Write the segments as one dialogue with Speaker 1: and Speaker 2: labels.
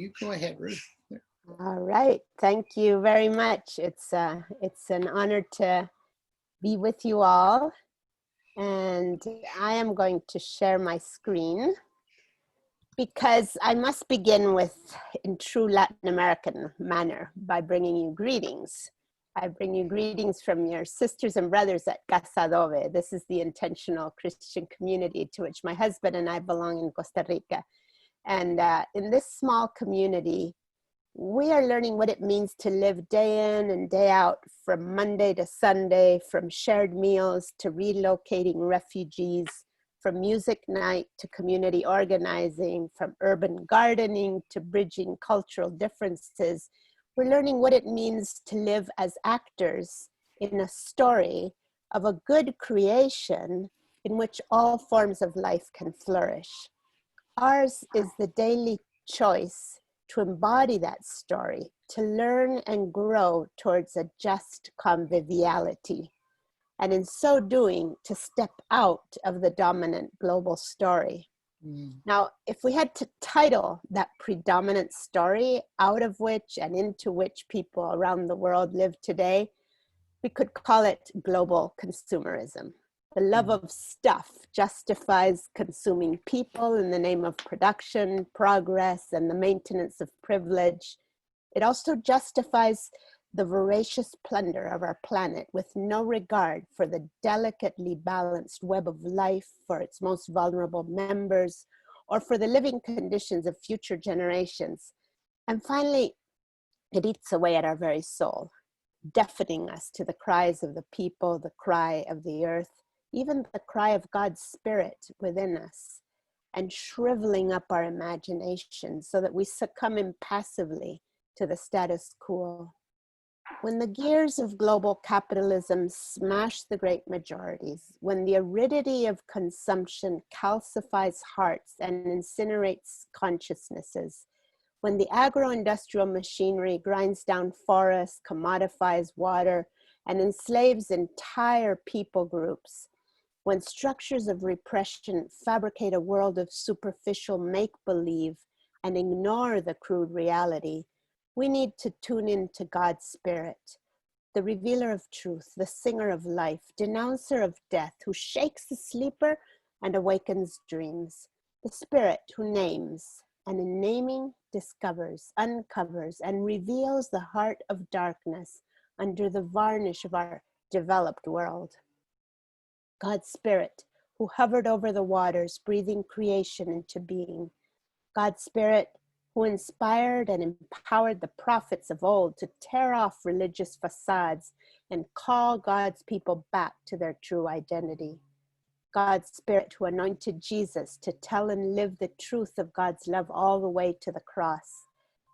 Speaker 1: You go ahead, Ruth.
Speaker 2: All right, thank you very much. It's an honor to be with you all, and I am going to share my screen because I must begin with, in true Latin American manner, by bringing you greetings. I bring you greetings from your sisters and brothers at Casa Dove. This is the intentional Christian community to which my husband and I belong in Costa Rica. And in this small community, we are learning what it means to live day in and day out, from Monday to Sunday, from shared meals to relocating refugees, from music night to community organizing, from urban gardening to bridging cultural differences. We're learning what it means to live as actors in a story of a good creation in which all forms of life can flourish. Ours is the daily choice to embody that story, to learn and grow towards a just conviviality, and in so doing, to step out of the dominant global story. Now, if we had to title that predominant story out of which and into which people around the world live today, we could call it global consumerism. The love of stuff justifies consuming people in the name of production, progress, and the maintenance of privilege. It also justifies the voracious plunder of our planet with no regard for the delicately balanced web of life for its most vulnerable members, or for the living conditions of future generations. And finally, it eats away at our very soul, deafening us to the cries of the people, the cry of the earth, even the cry of God's Spirit within us, and shriveling up our imagination so that we succumb impassively to the status quo. When the gears of global capitalism smash the great majorities, when the aridity of consumption calcifies hearts and incinerates consciousnesses, when the agro-industrial machinery grinds down forests, commodifies water, and enslaves entire people groups, when structures of repression fabricate a world of superficial make-believe and ignore the crude reality, we need to tune into God's Spirit, the revealer of truth, the singer of life, denouncer of death, who shakes the sleeper and awakens dreams, the Spirit who names, and in naming discovers, uncovers, and reveals the heart of darkness under the varnish of our developed world. God's Spirit who hovered over the waters, breathing creation into being. God's Spirit who inspired and empowered the prophets of old to tear off religious facades and call God's people back to their true identity. God's Spirit who anointed Jesus to tell and live the truth of God's love all the way to the cross.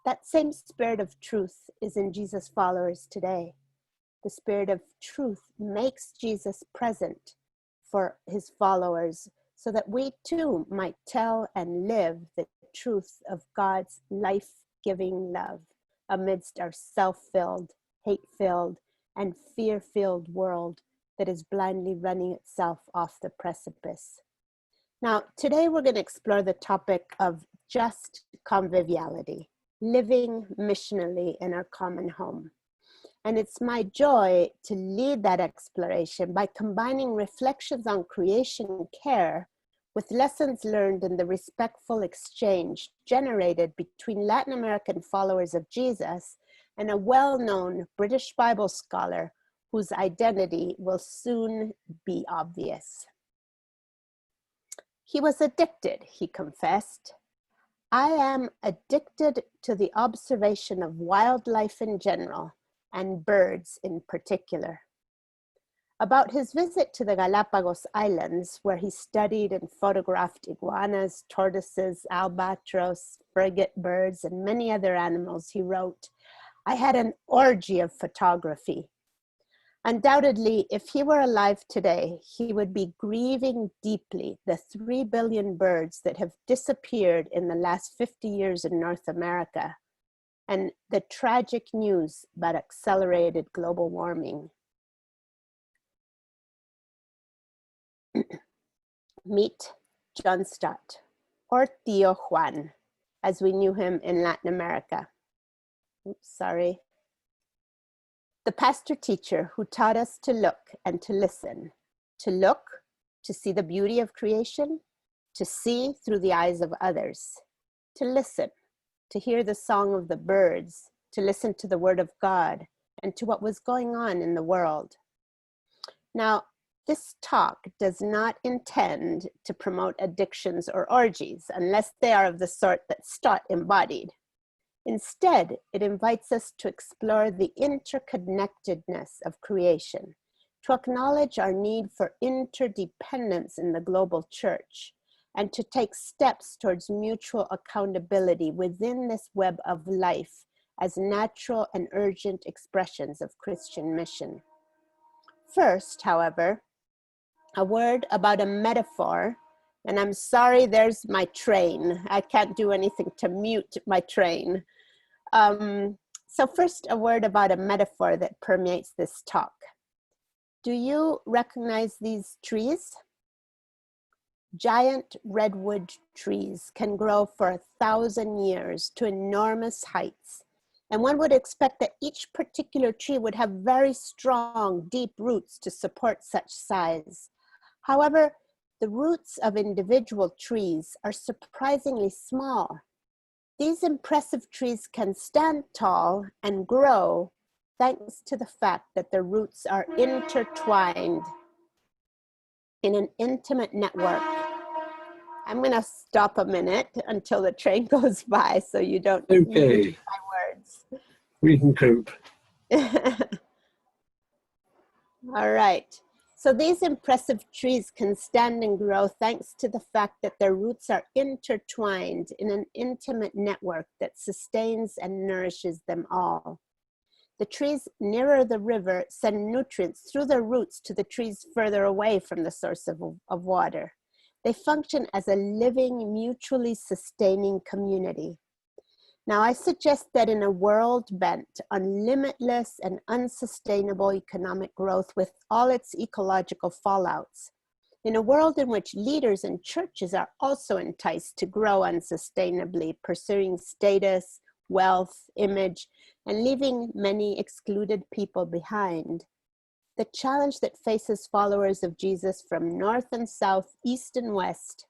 Speaker 2: That same Spirit of truth is in Jesus' followers today. The Spirit of truth makes Jesus present for his followers so that we too might tell and live the truth of God's life-giving love amidst our self-filled, hate-filled, and fear-filled world that is blindly running itself off the precipice. Now, today we're going to explore the topic of just conviviality, living missionally in our common home. And it's my joy to lead that exploration by combining reflections on creation care with lessons learned in the respectful exchange generated between Latin American followers of Jesus and a well-known British Bible scholar whose identity will soon be obvious. He was addicted, he confessed. I am addicted to the observation of wildlife in general and birds in particular. About his visit to the Galapagos Islands, where he studied and photographed iguanas, tortoises, albatross, frigate birds, and many other animals, he wrote, I had an orgy of photography. Undoubtedly, if he were alive today, he would be grieving deeply the 3 billion birds that have disappeared in the last 50 years in North America, and the tragic news about accelerated global warming. Meet John Stott, or Tío Juan, as we knew him in Latin America. Oops, sorry. The pastor teacher who taught us to look and to listen, to look, to see the beauty of creation, to see through the eyes of others, to listen, to hear the song of the birds, to listen to the word of God and to what was going on in the world. Now, this talk does not intend to promote addictions or orgies unless they are of the sort that Stott embodied. Instead, it invites us to explore the interconnectedness of creation, to acknowledge our need for interdependence in the global church, and to take steps towards mutual accountability within this web of life as natural and urgent expressions of Christian mission. First, however, a word about a metaphor, and I'm sorry, there's my train. I can't do anything to mute my train. So first, a word about a metaphor that permeates this talk. Do you recognize these trees? Giant redwood trees can grow for 1,000 years to enormous heights. And one would expect that each particular tree would have very strong, deep roots to support such size. However, the roots of individual trees are surprisingly small. These impressive trees can stand tall and grow thanks to the fact that their roots are intertwined in an intimate network. I'm going to stop a minute until the train goes by so you don't lose my words.
Speaker 1: We can cope.
Speaker 2: All right. So these impressive trees can stand and grow thanks to the fact that their roots are intertwined in an intimate network that sustains and nourishes them all. The trees nearer the river send nutrients through their roots to the trees further away from the source of water. They function as a living, mutually sustaining community. Now, I suggest that in a world bent on limitless and unsustainable economic growth with all its ecological fallouts, in a world in which leaders and churches are also enticed to grow unsustainably, pursuing status, wealth, image, and leaving many excluded people behind, the challenge that faces followers of Jesus from north and south, east and west,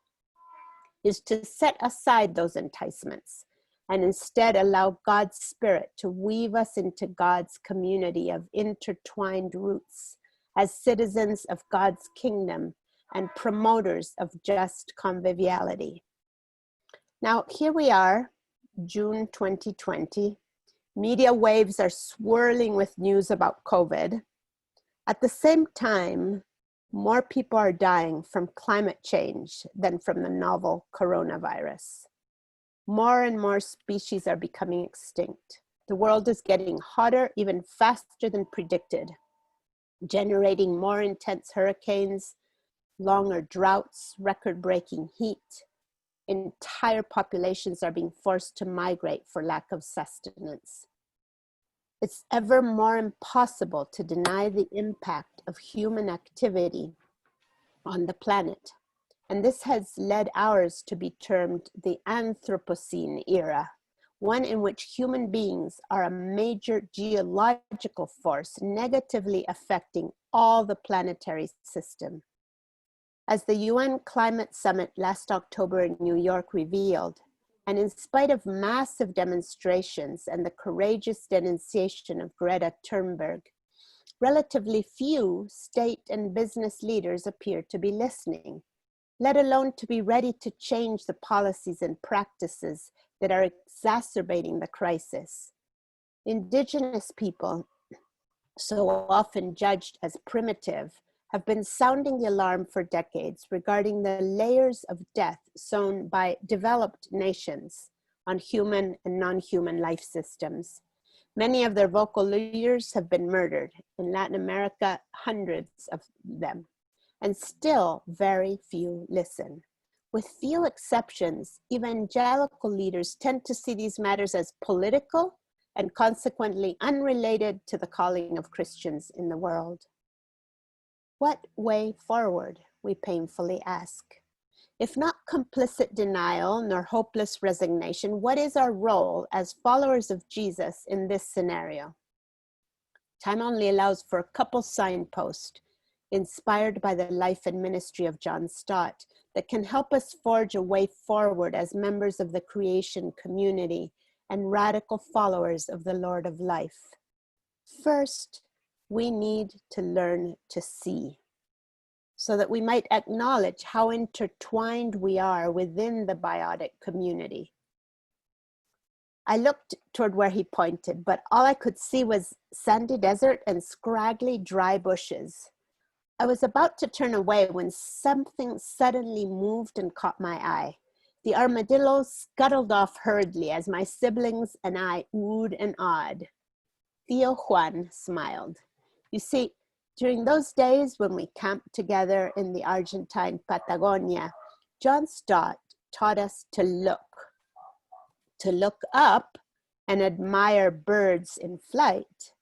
Speaker 2: is to set aside those enticements and instead allow God's Spirit to weave us into God's community of intertwined roots as citizens of God's kingdom and promoters of just conviviality. Now, here we are, June 2020. Media waves are swirling with news about COVID. At the same time, more people are dying from climate change than from the novel coronavirus. More and more species are becoming extinct. The world is getting hotter even faster than predicted, generating more intense hurricanes, longer droughts, record-breaking heat. Entire populations are being forced to migrate for lack of sustenance. It's ever more impossible to deny the impact of human activity on the planet. And this has led ours to be termed the Anthropocene era, one in which human beings are a major geological force negatively affecting all the planetary system. As the UN Climate Summit last October in New York revealed, and in spite of massive demonstrations and the courageous denunciation of Greta Thunberg, relatively few state and business leaders appear to be listening, let alone to be ready to change the policies and practices that are exacerbating the crisis. Indigenous people, so often judged as primitive, have been sounding the alarm for decades regarding the layers of death sown by developed nations on human and non-human life systems. Many of their vocal leaders have been murdered. In Latin America, hundreds of them. And still very few listen. With few exceptions, evangelical leaders tend to see these matters as political and consequently unrelated to the calling of Christians in the world. What way forward, we painfully ask? If not complicit denial nor hopeless resignation, what is our role as followers of Jesus in this scenario? Time only allows for a couple signposts inspired by the life and ministry of John Stott that can help us forge a way forward as members of the creation community and radical followers of the Lord of life. First, we need to learn to see, so that we might acknowledge how intertwined we are within the biotic community. I looked toward where he pointed, but all I could see was sandy desert and scraggly dry bushes. I was about to turn away when something suddenly moved and caught my eye. The armadillo scuttled off hurriedly as my siblings and I oohed and awed. Tío Juan smiled. You see, during those days when we camped together in the Argentine Patagonia, John Stott taught us to look up and admire birds in flight.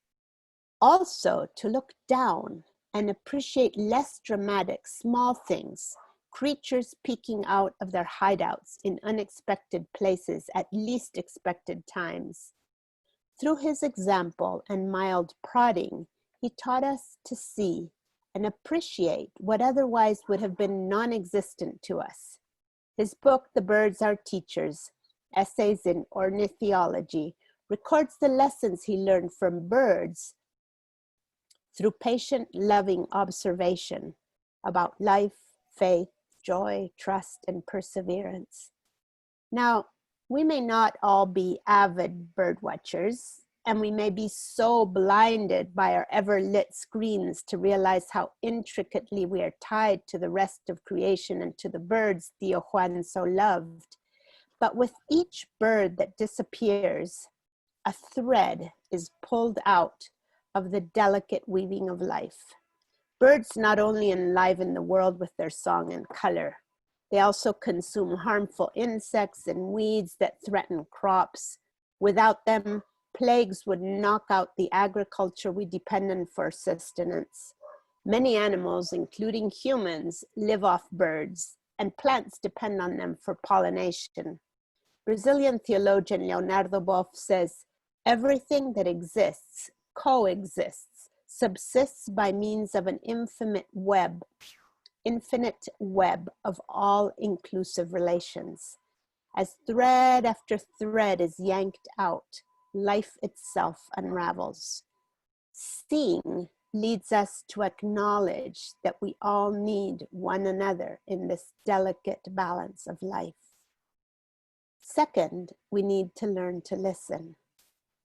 Speaker 2: Also to look down and appreciate less dramatic small things, creatures peeking out of their hideouts in unexpected places at least expected times. Through his example and mild prodding, he taught us to see and appreciate what otherwise would have been non-existent to us. His book, The Birds Are Teachers, Essays in Ornithology, records the lessons he learned from birds through patient, loving observation about life, faith, joy, trust, and perseverance. Now, we may not all be avid bird watchers, and we may be so blinded by our ever-lit screens to realize how intricately we are tied to the rest of creation and to the birds Tío Juan so loved. But with each bird that disappears, a thread is pulled out of the delicate weaving of life. Birds not only enliven the world with their song and color, they also consume harmful insects and weeds that threaten crops. Without them, plagues would knock out the agriculture we depend on for sustenance. Many animals, including humans, live off birds, and plants depend on them for pollination. Brazilian theologian Leonardo Boff says, everything that exists, coexists, subsists by means of an infinite web of all-inclusive relations. As thread after thread is yanked out, life itself unravels. Seeing leads us to acknowledge that we all need one another in this delicate balance of life. Second, we need to learn to listen.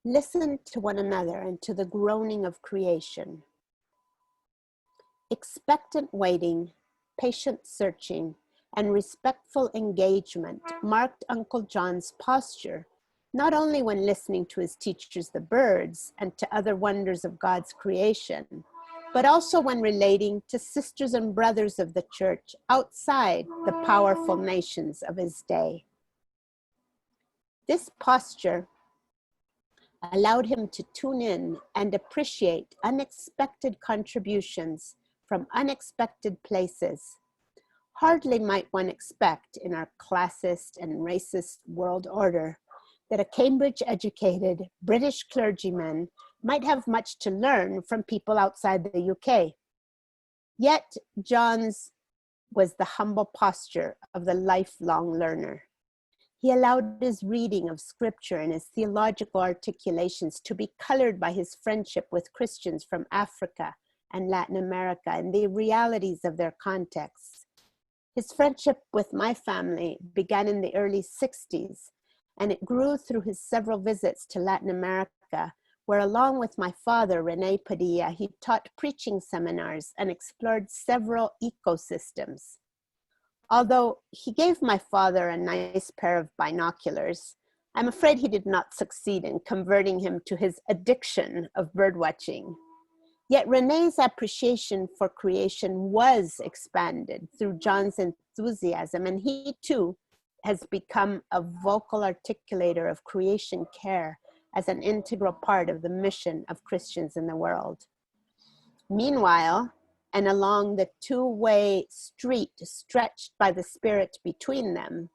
Speaker 2: Listen to one another and to the groaning of creation. Expectant waiting, patient searching, and respectful engagement marked Uncle John's posture, not only when listening to his teachers, the birds, and to other wonders of God's creation, but also when relating to sisters and brothers of the church outside the powerful nations of his day. This posture allowed him to tune in and appreciate unexpected contributions from unexpected places. Hardly might one expect in our classist and racist world order that a Cambridge-educated British clergyman might have much to learn from people outside the UK. Yet John's was the humble posture of the lifelong learner. He allowed his reading of scripture and his theological articulations to be colored by his friendship with Christians from Africa and Latin America and the realities of their contexts. His friendship with my family began in the early 60s, and it grew through his several visits to Latin America, where along with my father, Ruth Padilla, he taught preaching seminars and explored several ecosystems. Although he gave my father a nice pair of binoculars, I'm afraid he did not succeed in converting him to his addiction of birdwatching. Yet Renee's appreciation for creation was expanded through John's enthusiasm, and he too has become a vocal articulator of creation care as an integral part of the mission of Christians in the world. Meanwhile, and along the two-way street stretched by the Spirit between them,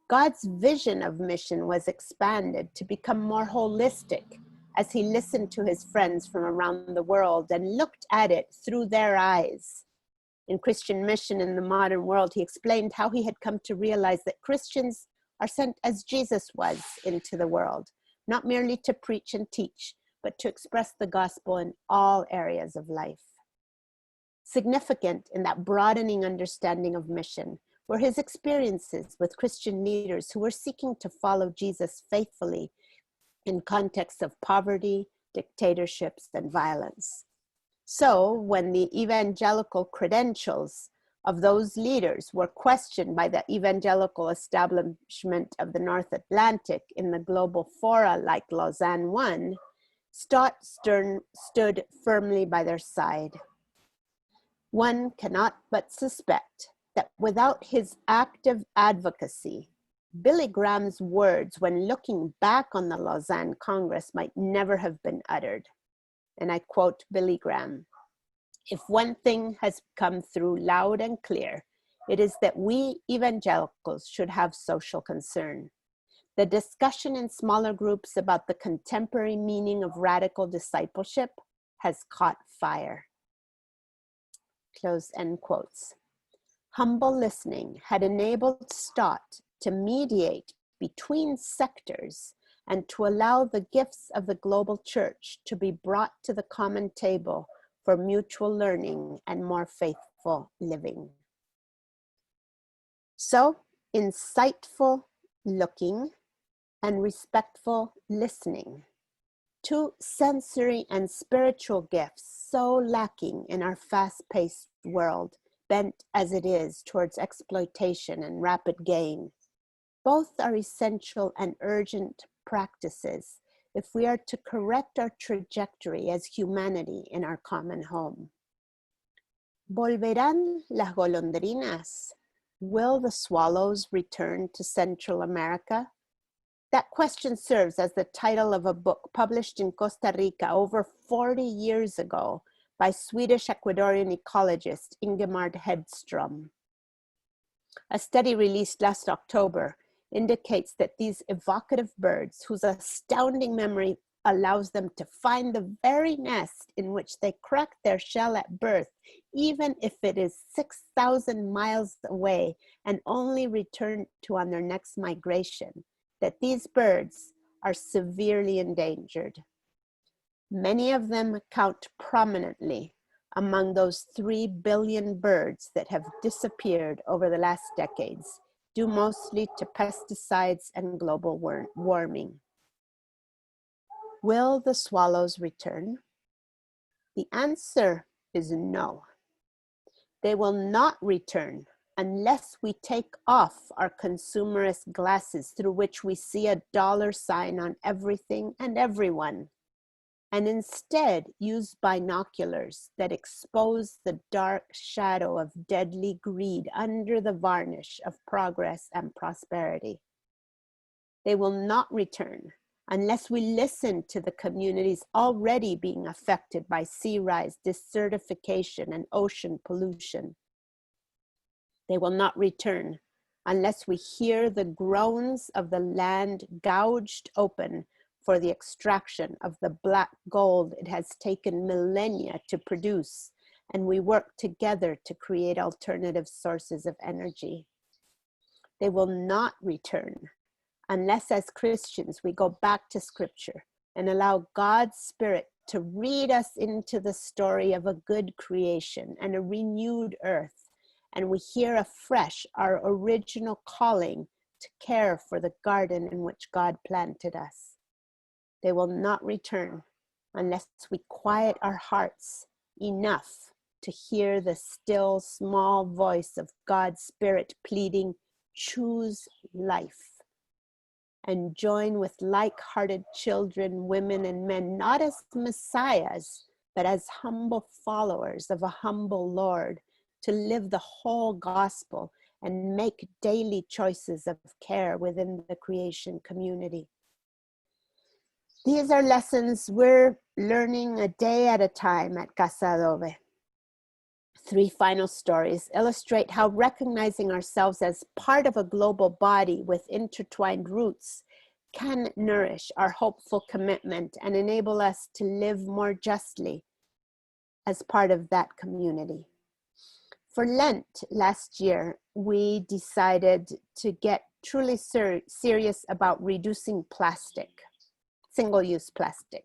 Speaker 2: God's vision of mission was expanded to become more holistic as he listened to his friends from around the world and looked at it through their eyes. In Christian Mission in the Modern World, he explained how he had come to realize that Christians are sent as Jesus was into the world, not merely to preach and teach, but to express the gospel in all areas of life. Significant in that broadening understanding of mission were his experiences with Christian leaders who were seeking to follow Jesus faithfully in contexts of poverty, dictatorships, and violence. So when the evangelical credentials of those leaders were questioned by the evangelical establishment of the North Atlantic in the global fora like Lausanne I, Stott stood firmly by their side. One cannot but suspect that without his active advocacy, Billy Graham's words when looking back on the Lausanne Congress might never have been uttered. And I quote Billy Graham, "If one thing has come through loud and clear, it is that we evangelicals should have social concern. The discussion in smaller groups about the contemporary meaning of radical discipleship has caught fire." Close end quotes. Humble listening had enabled Stott to mediate between sectors and to allow the gifts of the global church to be brought to the common table for mutual learning and more faithful living. So, insightful looking and respectful listening, two sensory and spiritual gifts so lacking in our fast-paced world, bent as it is towards exploitation and rapid gain. Both are essential and urgent practices if we are to correct our trajectory as humanity in our common home. ¿Volverán las golondrinas? Will the swallows return to Central America? That question serves as the title of a book published in Costa Rica over 40 years ago by Swedish Ecuadorian ecologist Ingemar Hedström. A study released last October indicates that these evocative birds, whose astounding memory allows them to find the very nest in which they cracked their shell at birth, even if it is 6,000 miles away, and only return to on their next migration, that these birds are severely endangered. Many of them count prominently among those 3 billion birds that have disappeared over the last decades, due mostly to pesticides and global warming. Will the swallows return? The answer is no. They will not return unless we take off our consumerist glasses through which we see a dollar sign on everything and everyone, and instead use binoculars that expose the dark shadow of deadly greed under the varnish of progress and prosperity. They will not return unless we listen to the communities already being affected by sea rise, desertification, and ocean pollution. They will not return unless we hear the groans of the land gouged open for the extraction of the black gold it has taken millennia to produce, and we work together to create alternative sources of energy. They will not return unless as Christians we go back to Scripture and allow God's Spirit to read us into the story of a good creation and a renewed earth, and we hear afresh our original calling to care for the garden in which God planted us. They will not return unless we quiet our hearts enough to hear the still small voice of God's Spirit pleading, "Choose life," and join with like-hearted children, women, and men, not as messiahs, but as humble followers of a humble Lord, to live the whole gospel and make daily choices of care within the creation community. These are lessons we're learning a day at a time at Casa Adobe. 3 final stories illustrate how recognizing ourselves as part of a global body with intertwined roots can nourish our hopeful commitment and enable us to live more justly as part of that community. For Lent last year, we decided to get truly serious about reducing plastic, single-use plastic.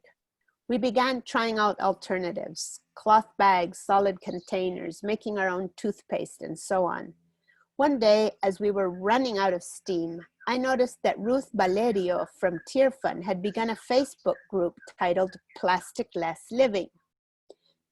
Speaker 2: We began trying out alternatives, cloth bags, solid containers, making our own toothpaste, and so on. One day, as we were running out of steam, I noticed that Ruth Valerio from Tear Fund had begun a Facebook group titled Plastic Less Living.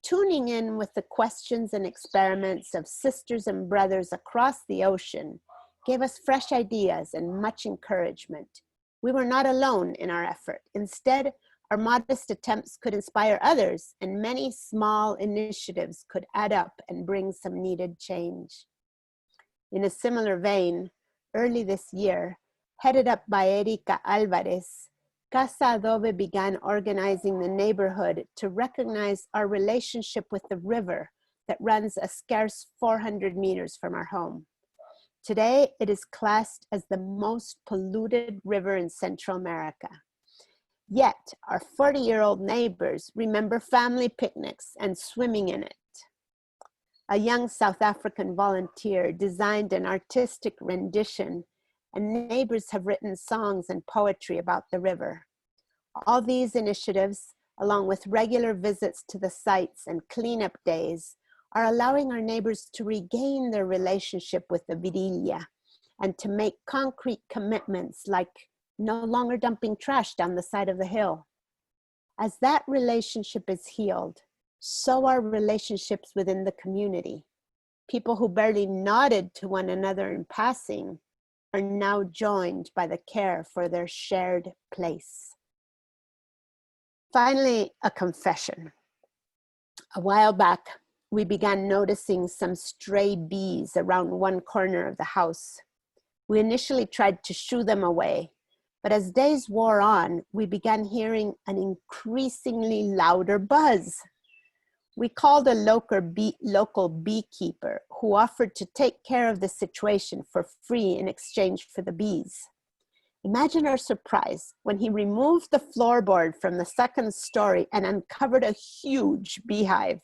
Speaker 2: Tuning in with the questions and experiments of sisters and brothers across the ocean gave us fresh ideas and much encouragement. We were not alone in our effort. Instead, our modest attempts could inspire others, and many small initiatives could add up and bring some needed change. In a similar vein, early this year, headed up by Erika Alvarez, Casa Adobe began organizing the neighborhood to recognize our relationship with the river that runs a scarce 400 meters from our home. Today, it is classed as the most polluted river in Central America. Yet, our 40-year-old neighbors remember family picnics and swimming in it. A young South African volunteer designed an artistic rendition, and neighbors have written songs and poetry about the river. All these initiatives, along with regular visits to the sites and cleanup days, are allowing our neighbors to regain their relationship with the Virilla and to make concrete commitments like no longer dumping trash down the side of the hill. As that relationship is healed, so are relationships within the community. People who barely nodded to one another in passing are now joined by the care for their shared place. Finally, a confession. A while back, we began noticing some stray bees around one corner of the house. We initially tried to shoo them away, but as days wore on, we began hearing an increasingly louder buzz. We called a local beekeeper who offered to take care of the situation for free in exchange for the bees. Imagine our surprise when he removed the floorboard from the second story and uncovered a huge beehive,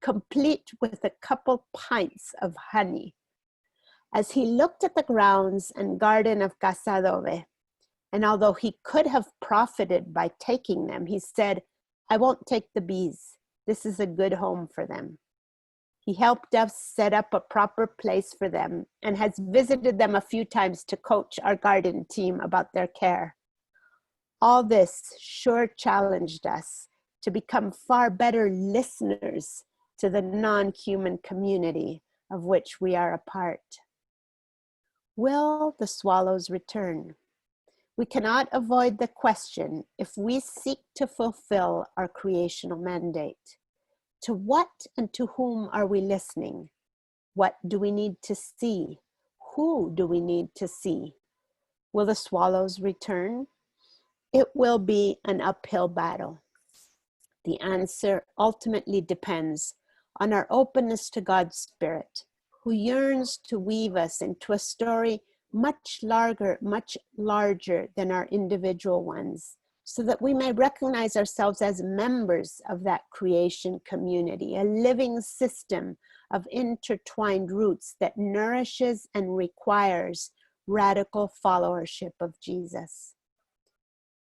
Speaker 2: complete with a couple pints of honey. As he looked at the grounds and garden of Casa Adobe, and although he could have profited by taking them, he said, "I won't take the bees. This is a good home for them." He helped us set up a proper place for them and has visited them a few times to coach our garden team about their care. All this sure challenged us to become far better listeners to the non-human community of which we are a part. Will the swallows return? We cannot avoid the question if we seek to fulfill our creational mandate. To what and to whom are we listening? What do we need to see? Who do we need to see? Will the swallows return? It will be an uphill battle. The answer ultimately depends on our openness to God's Spirit, who yearns to weave us into a story much larger than our individual ones, so that we may recognize ourselves as members of that creation community, a living system of intertwined roots that nourishes and requires radical followership of Jesus.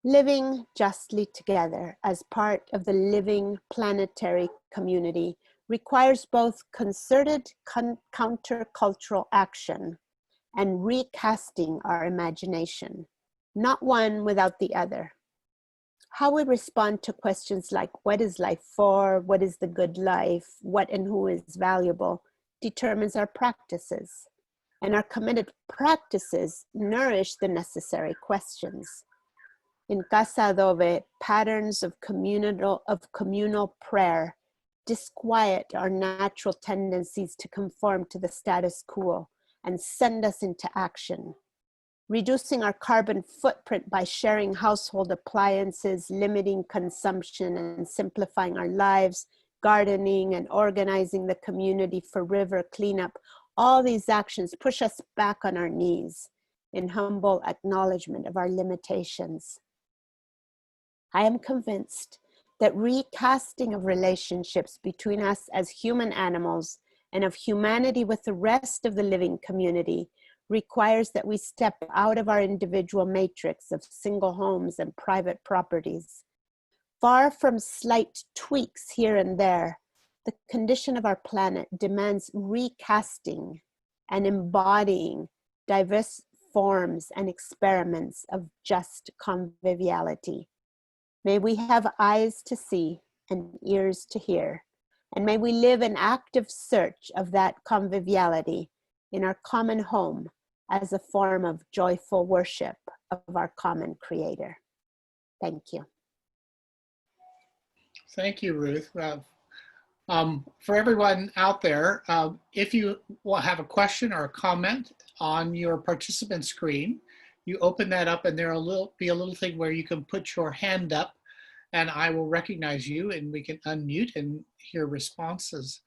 Speaker 2: Living justly together as part of the living planetary community requires both concerted countercultural action and recasting our imagination, not one without the other. How we respond to questions like, what is life for? What is the good life? What and who is valuable? Determines our practices. And our committed practices nourish the necessary questions. In Casa Adobe, patterns of communal prayer disquiet our natural tendencies to conform to the status quo and send us into action. Reducing our carbon footprint by sharing household appliances, limiting consumption, and simplifying our lives gardening and organizing the community for river cleanup, all these actions push us back on our knees in humble acknowledgement of our limitations. I am convinced that recasting of relationships between us as human animals and of humanity with the rest of the living community requires that we step out of our individual matrix of single homes and private properties. Far from slight tweaks here and there, the condition of our planet demands recasting and embodying diverse forms and experiments of just conviviality. May we have eyes to see and ears to hear, and may we live in active search of that conviviality in our common home as a form of joyful worship of our common Creator. Thank you.
Speaker 1: Thank you, Ruth. For everyone out there, if you have a question or a comment on your participant screen, you open that up and there will be a little thing where you can put your hand up and I will recognize you and we can unmute and hear responses.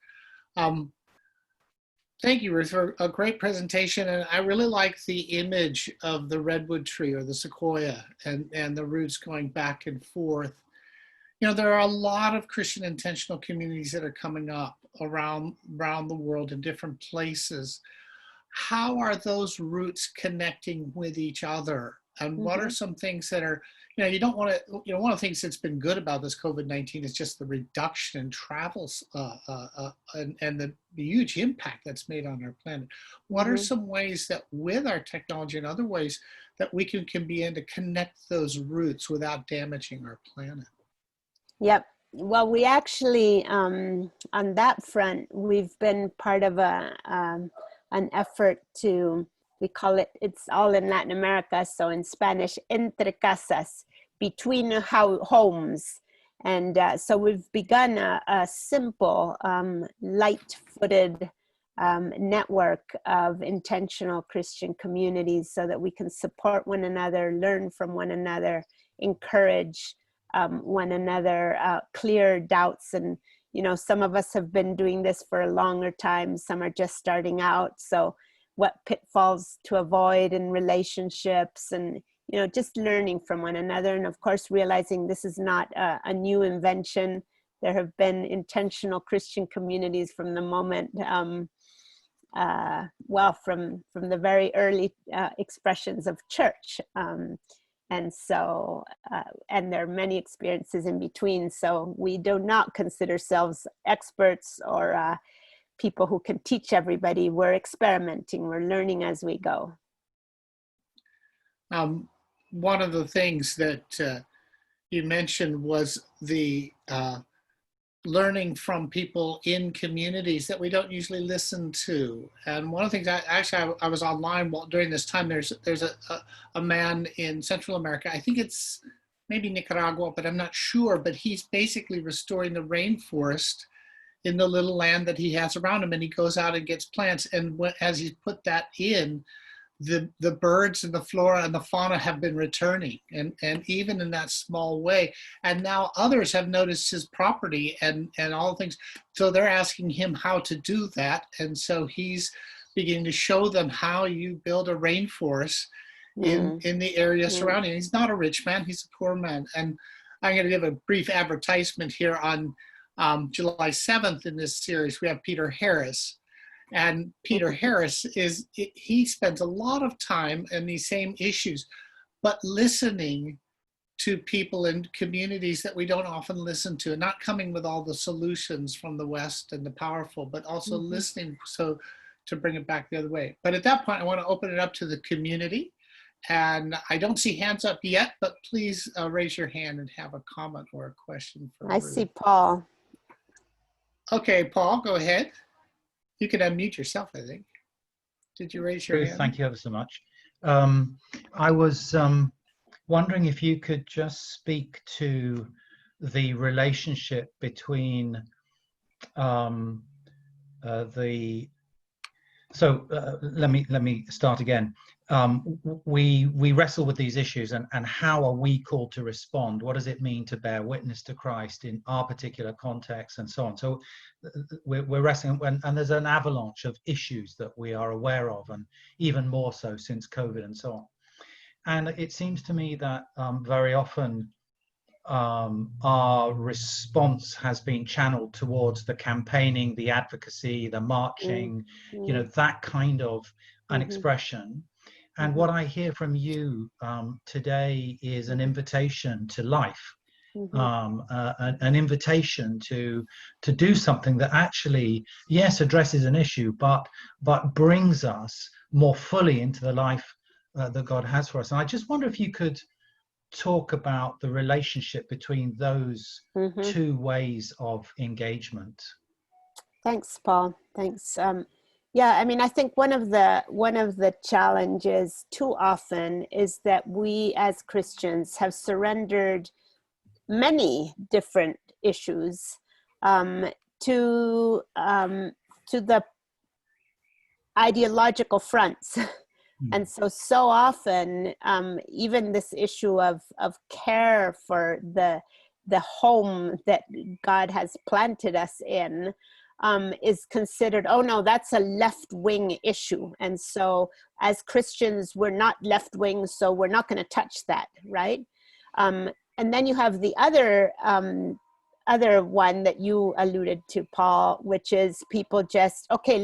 Speaker 1: Thank you, Ruth, for a great presentation. And I really like the image of the redwood tree or the sequoia and the roots going back and forth. You know, there are a lot of Christian intentional communities that are coming up around the world in different places. How are those roots connecting with each other? And what are some things that are, you know, you don't want to, you know, one of the things that's been good about this COVID-19 is just the reduction in travels and the huge impact that's made on our planet. What are some ways that with our technology and other ways that we can begin to connect those roots without damaging our planet? Yep.
Speaker 2: Well, we actually, on that front, we've been part of an effort to, we call it, it's all in Latin America, so in Spanish, entre casas, between homes. And so we've begun a simple, light-footed network of intentional Christian communities so that we can support one another, learn from one another, encourage one another, clear doubts. And, you know, some of us have been doing this for a longer time, some are just starting out. So what pitfalls to avoid in relationships and, you know, just learning from one another. And of course, realizing this is not a new invention. There have been intentional Christian communities from the moment, well, from the very early expressions of church. And so, and there are many experiences in between. So we do not consider ourselves experts or people who can teach everybody. We're experimenting, we're learning as we go.
Speaker 1: One of the things that you mentioned was the learning from people in communities that we don't usually listen to. And one of the things, I was online during this time, there's a man in Central America, I think it's maybe Nicaragua, but I'm not sure, but he's basically restoring the rainforest in the little land that he has around him, and he goes out and gets plants, and as he's put that in, the birds and the flora and the fauna have been returning, and even in that small way. And now others have noticed his property and all things. So they're asking him how to do that. And so he's beginning to show them how you build a rainforest in the area surrounding. He's not a rich man, he's a poor man. And I'm going to give a brief advertisement here on July 7th in this series. We have Peter Harris. And Peter Harris he spends a lot of time in these same issues, but listening to people in communities that we don't often listen to, and not coming with all the solutions from the West and the powerful, but also listening so to bring it back the other way. But at that point, I want to open it up to the community. And I don't see hands up yet, but please raise your hand and have a comment or a question for
Speaker 2: I
Speaker 1: Ruth.
Speaker 2: see Paul.
Speaker 1: Okay, Paul, go ahead. You can unmute yourself, I think. Did you raise your hand?
Speaker 3: Thank you ever so much. I was wondering if you could just speak to the relationship between let me start again. we wrestle with these issues, and how are we called to respond? What does it mean to bear witness to Christ in our particular context, and so on? So we're wrestling, and there's an avalanche of issues that we are aware of, and even more so since COVID and so on. And it seems to me that very often our response has been channeled towards the campaigning, the advocacy, the marching, you know, that kind of an expression. And what I hear from you today is an invitation to life, an invitation to do something that actually, yes, addresses an issue, but brings us more fully into the life that God has for us. And I just wonder if you could talk about the relationship between those two ways of engagement.
Speaker 2: Thanks, Paul. Thanks. Yeah, I mean, I think one of the challenges too often is that we as Christians have surrendered many different issues to the ideological fronts. And so often, even this issue of care for the home that God has planted us in is considered, oh no, that's a left-wing issue. And so as Christians, we're not left-wing, so we're not going to touch that, right? And then you have the other one that you alluded to, Paul, which is people just, okay,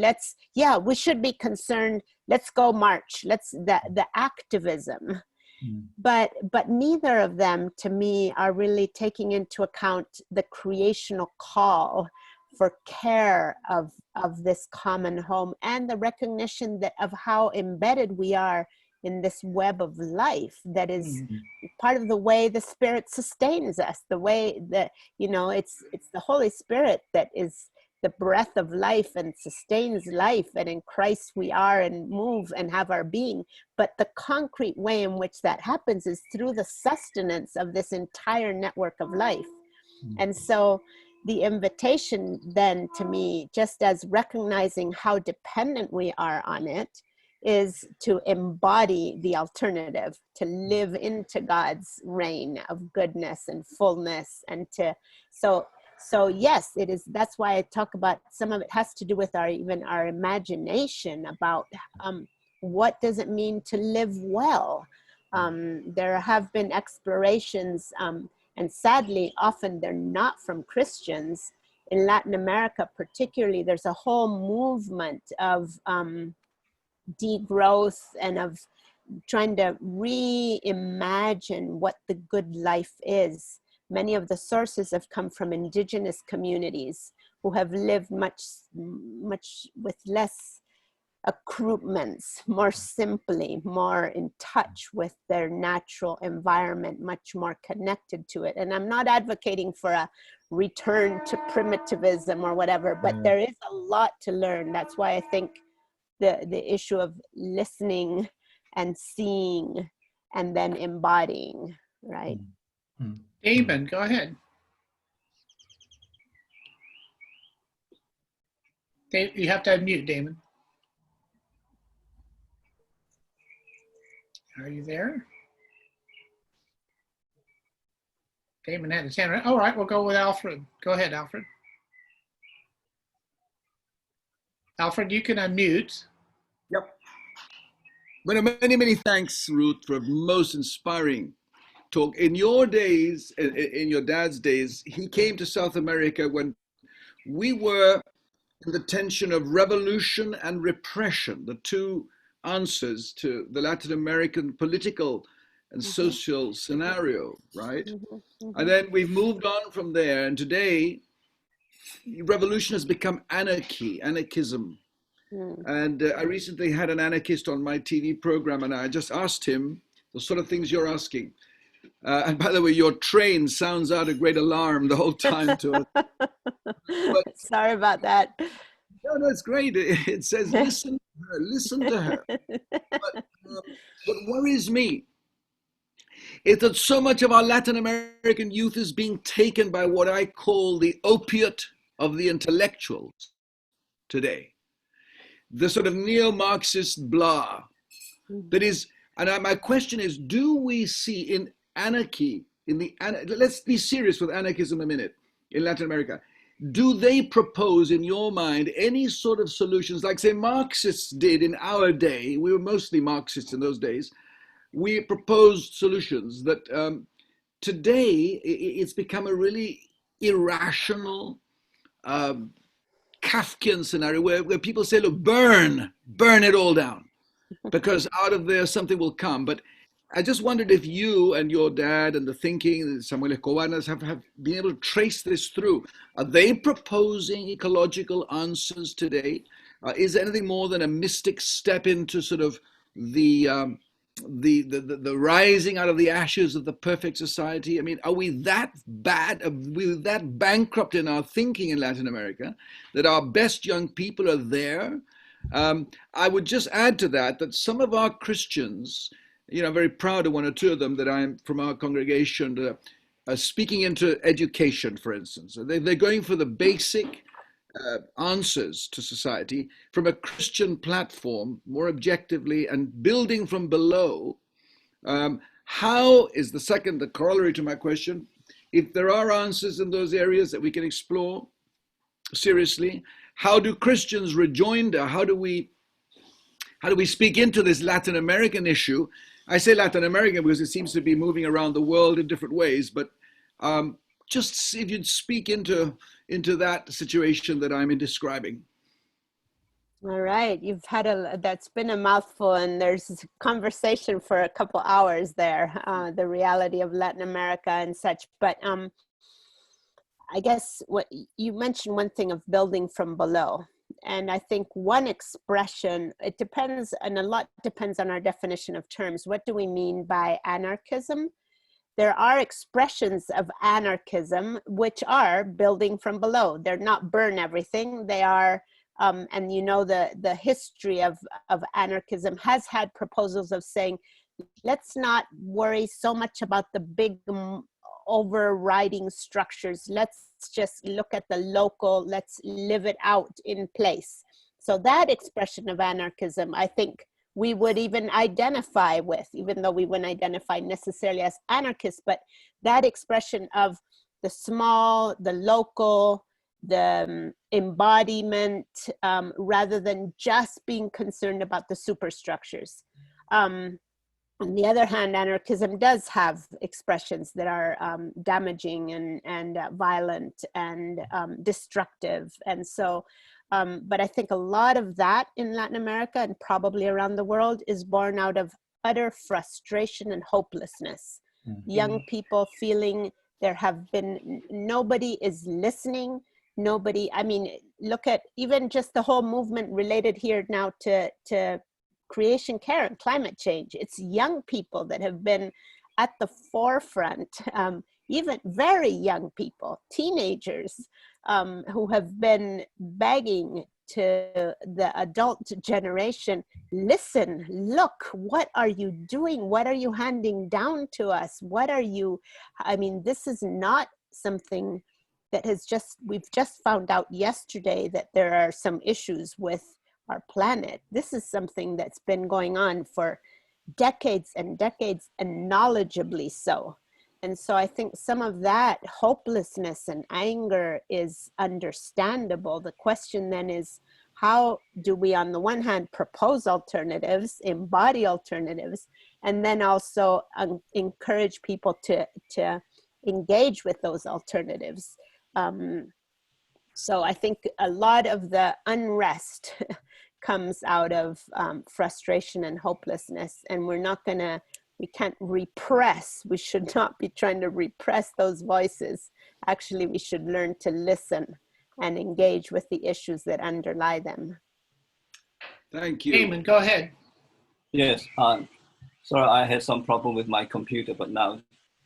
Speaker 2: we should be concerned. Let's go march. The activism. But neither of them, to me, are really taking into account the creational call for care of this common home, and the recognition of how embedded we are in this web of life that is part of the way the Spirit sustains us, the way that, you know, it's the Holy Spirit that is the breath of life and sustains life, and in Christ we are and move and have our being. But the concrete way in which that happens is through the sustenance of this entire network of life. And so the invitation then, to me, just as recognizing how dependent we are on it, is to embody the alternative, to live into God's reign of goodness and fullness, and so yes, it is. That's why I talk about some of it has to do with our imagination about what does it mean to live well. There have been explorations, and sadly, often they're not from Christians. In Latin America, particularly, there's a whole movement of degrowth and of trying to reimagine what the good life is. Many of the sources have come from indigenous communities who have lived much with less accoutrements, more simply, more in touch with their natural environment, much more connected to it. And I'm not advocating for a return to primitivism or whatever, but there is a lot to learn. That's why I think the issue of listening and seeing and then embodying, right?
Speaker 1: Damon, go ahead. You have to unmute, Damon. Are you there? Damon had his hand right. All right, we'll go with Alfred. Go ahead, Alfred. Alfred, you can unmute.
Speaker 4: Yep. Well, many thanks, Ruth, for a most inspiring talk. In your days, in your dad's days, he came to South America when we were in the tension of revolution and repression, the two answers to the Latin American political and social scenario, right? And then we've moved on from there, and today, revolution has become anarchism. And I recently had an anarchist on my TV program, and I just asked him the sort of things you're asking. And by the way, your train sounds out a great alarm the whole time to us. But,
Speaker 2: sorry about that.
Speaker 4: No, it's great. It says, listen to her. But what worries me is that so much of our Latin American youth is being taken by what I call the opiate of the intellectuals today. The sort of neo-Marxist blah. That is, and my question is, do we see in anarchy, let's be serious with anarchism a minute, in Latin America, do they propose in your mind any sort of solutions like, say, Marxists did in our day? We were mostly Marxists in those days. We proposed solutions that today it's become a really irrational, Kafkian scenario where people say, look, burn it all down, because out of there something will come. But I just wondered if you and your dad and the thinking, Samuel Escobanas, have been able to trace this through. Are they proposing ecological answers today? Is there anything more than a mystic step into sort of the rising out of the ashes of the perfect society? I mean, are we that bad? Are we that bankrupt in our thinking in Latin America that our best young people are there? I would just add to that some of our Christians, I'm very proud of one or two of them that I'm from our congregation, speaking into education, for instance. They're going for the basic answers to society from a Christian platform, more objectively, and building from below. How is the corollary to my question, if there are answers in those areas that we can explore seriously, how do Christians rejoinder? How do we speak into this Latin American issue? I say Latin American because it seems to be moving around the world in different ways, but just if you'd speak into that situation that I'm describing.
Speaker 2: All right, that's been a mouthful, and there's a conversation for a couple hours there, the reality of Latin America and such. But I guess what you mentioned, one thing of building from below. And I think one expression, it depends, and a lot depends on our definition of terms. What do we mean by anarchism? There are expressions of anarchism which are building from below. They're not burn everything. They are, and the history of anarchism has had proposals of saying, let's not worry so much about the big overriding structures. Let's just look at the local, let's live it out in place. So that expression of anarchism, I think we would even identify with, even though we wouldn't identify necessarily as anarchists, but that expression of the small, the local, the embodiment, rather than just being concerned about the superstructures. On the other hand, anarchism does have expressions that are damaging and violent and destructive. And so, but I think a lot of that in Latin America and probably around the world is born out of utter frustration and hopelessness. Mm-hmm. Young people feeling nobody is listening. Look at even just the whole movement related here now to creation care and climate change. It's young people that have been at the forefront, even very young people, teenagers, who have been begging to the adult generation, listen, look, what are you doing? What are you handing down to us? This is not something that we've just found out yesterday that there are some issues with our planet. This is something that's been going on for decades and decades, and knowledgeably so. And so I think some of that hopelessness and anger is understandable. The question then is, how do we, on the one hand, propose alternatives, embody alternatives, and then also encourage people to engage with those alternatives? So I think a lot of the unrest comes out of frustration and hopelessness, and we can't repress. We should not be trying to repress those voices. Actually, we should learn to listen and engage with the issues that underlie them.
Speaker 4: Thank you.
Speaker 1: Eamon, go ahead.
Speaker 5: Yes, sorry, I had some problem with my computer, but now,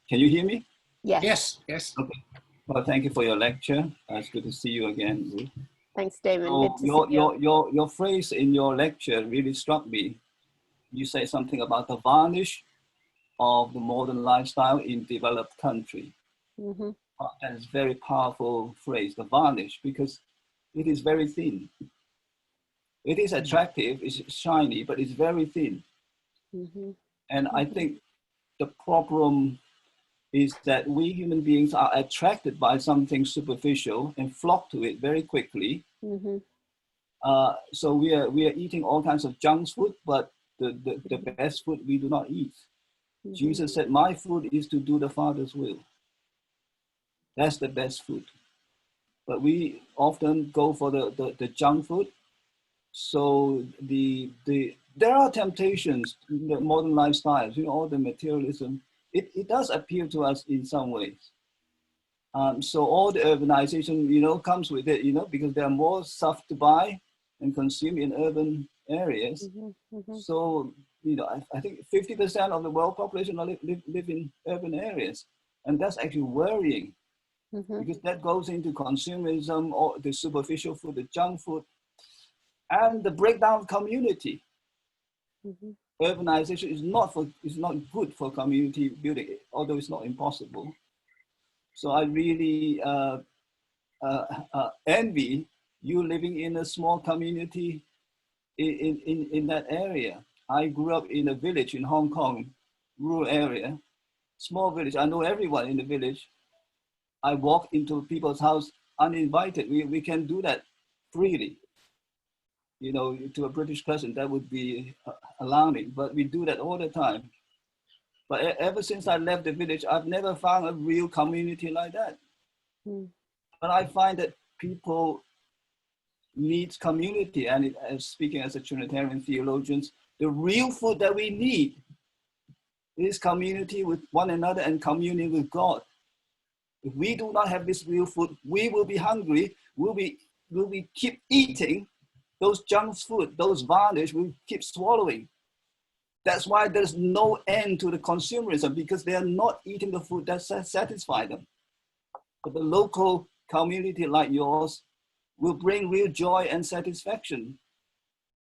Speaker 5: can you hear me?
Speaker 2: Yes.
Speaker 1: Yes.
Speaker 5: Okay. Well, thank you for your lecture. It's good to see you again, Ruth.
Speaker 2: Thanks, Damon.
Speaker 5: So your phrase in your lecture really struck me. You say something about the varnish of the modern lifestyle in developed country. Mm-hmm. That is a very powerful phrase, the varnish, because it is very thin. It is attractive, it's shiny, but it's very thin. And I think the problem is that we human beings are attracted by something superficial and flock to it very quickly. So we are eating all kinds of junk food, but the best food we do not eat. Jesus said, my food is to do the Father's will. That's the best food. But we often go for the junk food. So there are temptations in the modern lifestyles, all the materialism. It does appeal to us in some ways. So all the urbanization, comes with it, because there are more stuff to buy and consume in urban areas. So, I think 50% of the world population live in urban areas. And that's actually worrying because that goes into consumerism, or the superficial food, the junk food, and the breakdown of community. Urbanization is not good for community building, although it's not impossible. So I really envy you living in a small community in that area. I grew up in a village in Hong Kong, rural area, small village. I know everyone in the village. I walk into people's house uninvited. We can do that freely. To a British person, that would be alarming, but we do that all the time. But ever since I left the village, I've never found a real community like that. But I find that people need community. And speaking as a Trinitarian theologian, the real food that we need is community with one another and communion with God. If we do not have this real food, we will be hungry. Will we keep eating those junk food, those varnish, we keep swallowing. That's why there's no end to the consumerism, because they are not eating the food that satisfies them. But the local community like yours will bring real joy and satisfaction,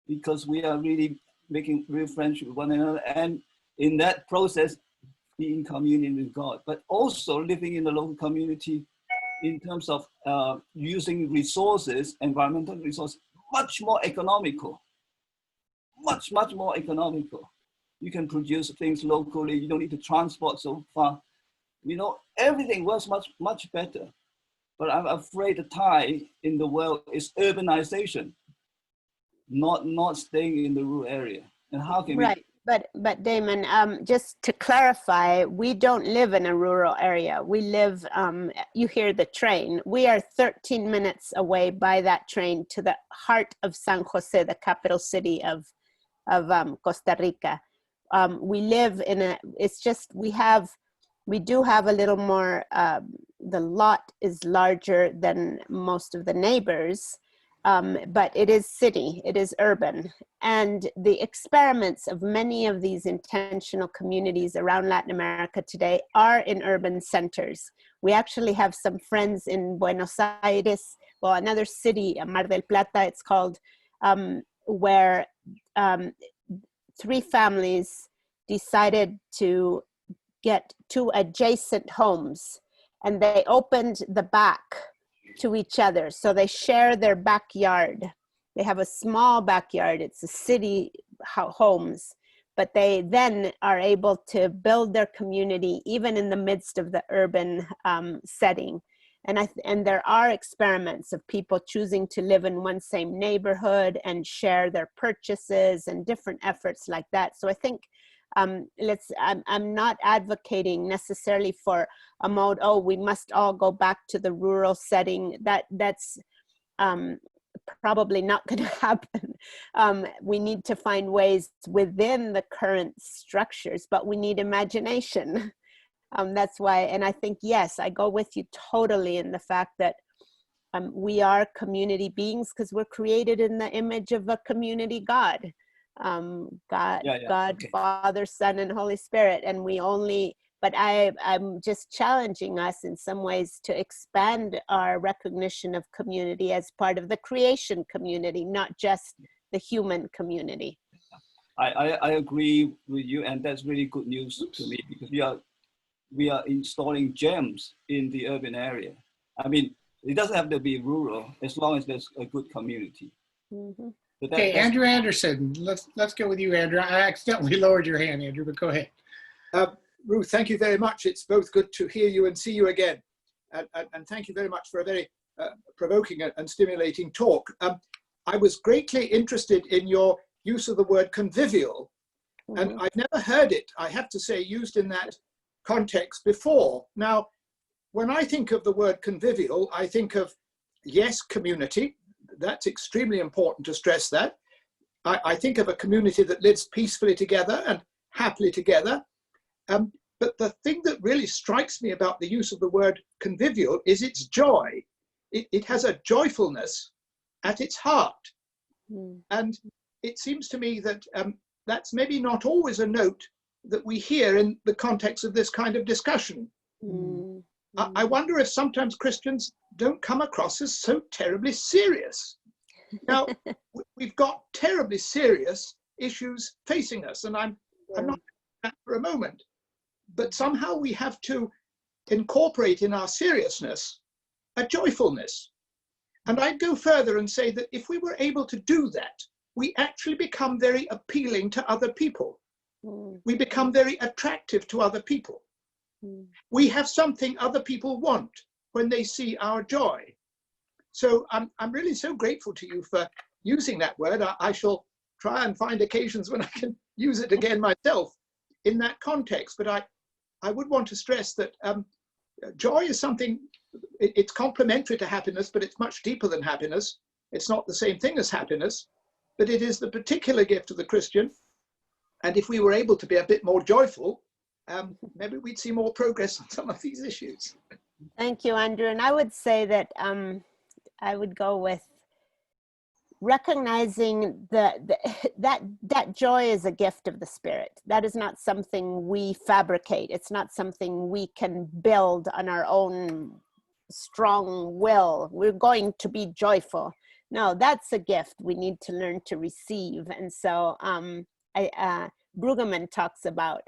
Speaker 5: because we are really making real friendship with one another, and in that process, be in communion with God, but also living in the local community in terms of using resources, environmental resources, much more economical, much more economical. You can produce things locally. You don't need to transport so far. Everything works much better. But I'm afraid the tide in the world is urbanization, not staying in the rural area. And how can
Speaker 2: we? But Damon, just to clarify, we don't live in a rural area. We live, you hear the train. We are 13 minutes away by that train to the heart of San Jose, the capital city of Costa Rica. We live in we do have a little more, the lot is larger than most of the neighbors. But it is city, it is urban. And the experiments of many of these intentional communities around Latin America today are in urban centers. We actually have some friends in Buenos Aires, well, another city, Mar del Plata, it's called, where 3 families decided to get 2 adjacent homes, and they opened the back to each other. So they share their backyard. They have a small backyard. It's a city homes, but they then are able to build their community even in the midst of the urban setting. And there are experiments of people choosing to live in one same neighborhood and share their purchases and different efforts like that. So I think I'm not advocating necessarily for a mode, we must all go back to the rural setting. That's probably not going to happen. We need to find ways within the current structures, but we need imagination. That's why, and I think, yes, I go with you totally in the fact that we are community beings because we're created in the image of a community God. God, okay. Father, Son, and Holy Spirit. And but I'm just challenging us in some ways to expand our recognition of community as part of the creation community, not just the human community.
Speaker 5: I agree with you, and that's really good news to me, because we are installing gems in the urban area. I mean, it doesn't have to be rural as long as there's a good community.
Speaker 1: Okay, Andrew Anderson, let's go with you, Andrew. I accidentally lowered your hand, Andrew, but go ahead.
Speaker 6: Ruth, thank you very much. It's both good to hear you and see you again. And thank you very much for a very provoking and stimulating talk. I was greatly interested in your use of the word convivial, and I've never heard it, I have to say, used in that context before. Now, when I think of the word convivial, I think of, yes, community. That's extremely important to stress that. I think of a community that lives peacefully together and happily together. But the thing that really strikes me about the use of the word convivial is its joy. It has a joyfulness at its heart. And it seems to me that that's maybe not always a note that we hear in the context of this kind of discussion. I wonder if sometimes Christians don't come across as so terribly serious. Now, we've got terribly serious issues facing us, and I'm not doing that for a moment. But somehow we have to incorporate in our seriousness a joyfulness. And I'd go further and say that if we were able to do that, we actually become very appealing to other people. We become very attractive to other people. We have something other people want when they see our joy. So I'm really so grateful to you for using that word. I shall try and find occasions when I can use it again myself in that context. But I would want to stress that joy is something, it's complementary to happiness, but it's much deeper than happiness. It's not the same thing as happiness, but it is the particular gift of the Christian. And if we were able to be a bit more joyful, maybe we'd see more progress on some of these issues.
Speaker 2: Thank you, Andrew. And I would say that I would go with recognizing that joy is a gift of the Spirit. That is not something we fabricate. It's not something we can build on our own strong will. We're going to be joyful. No, that's a gift we need to learn to receive. And so Brueggemann talks about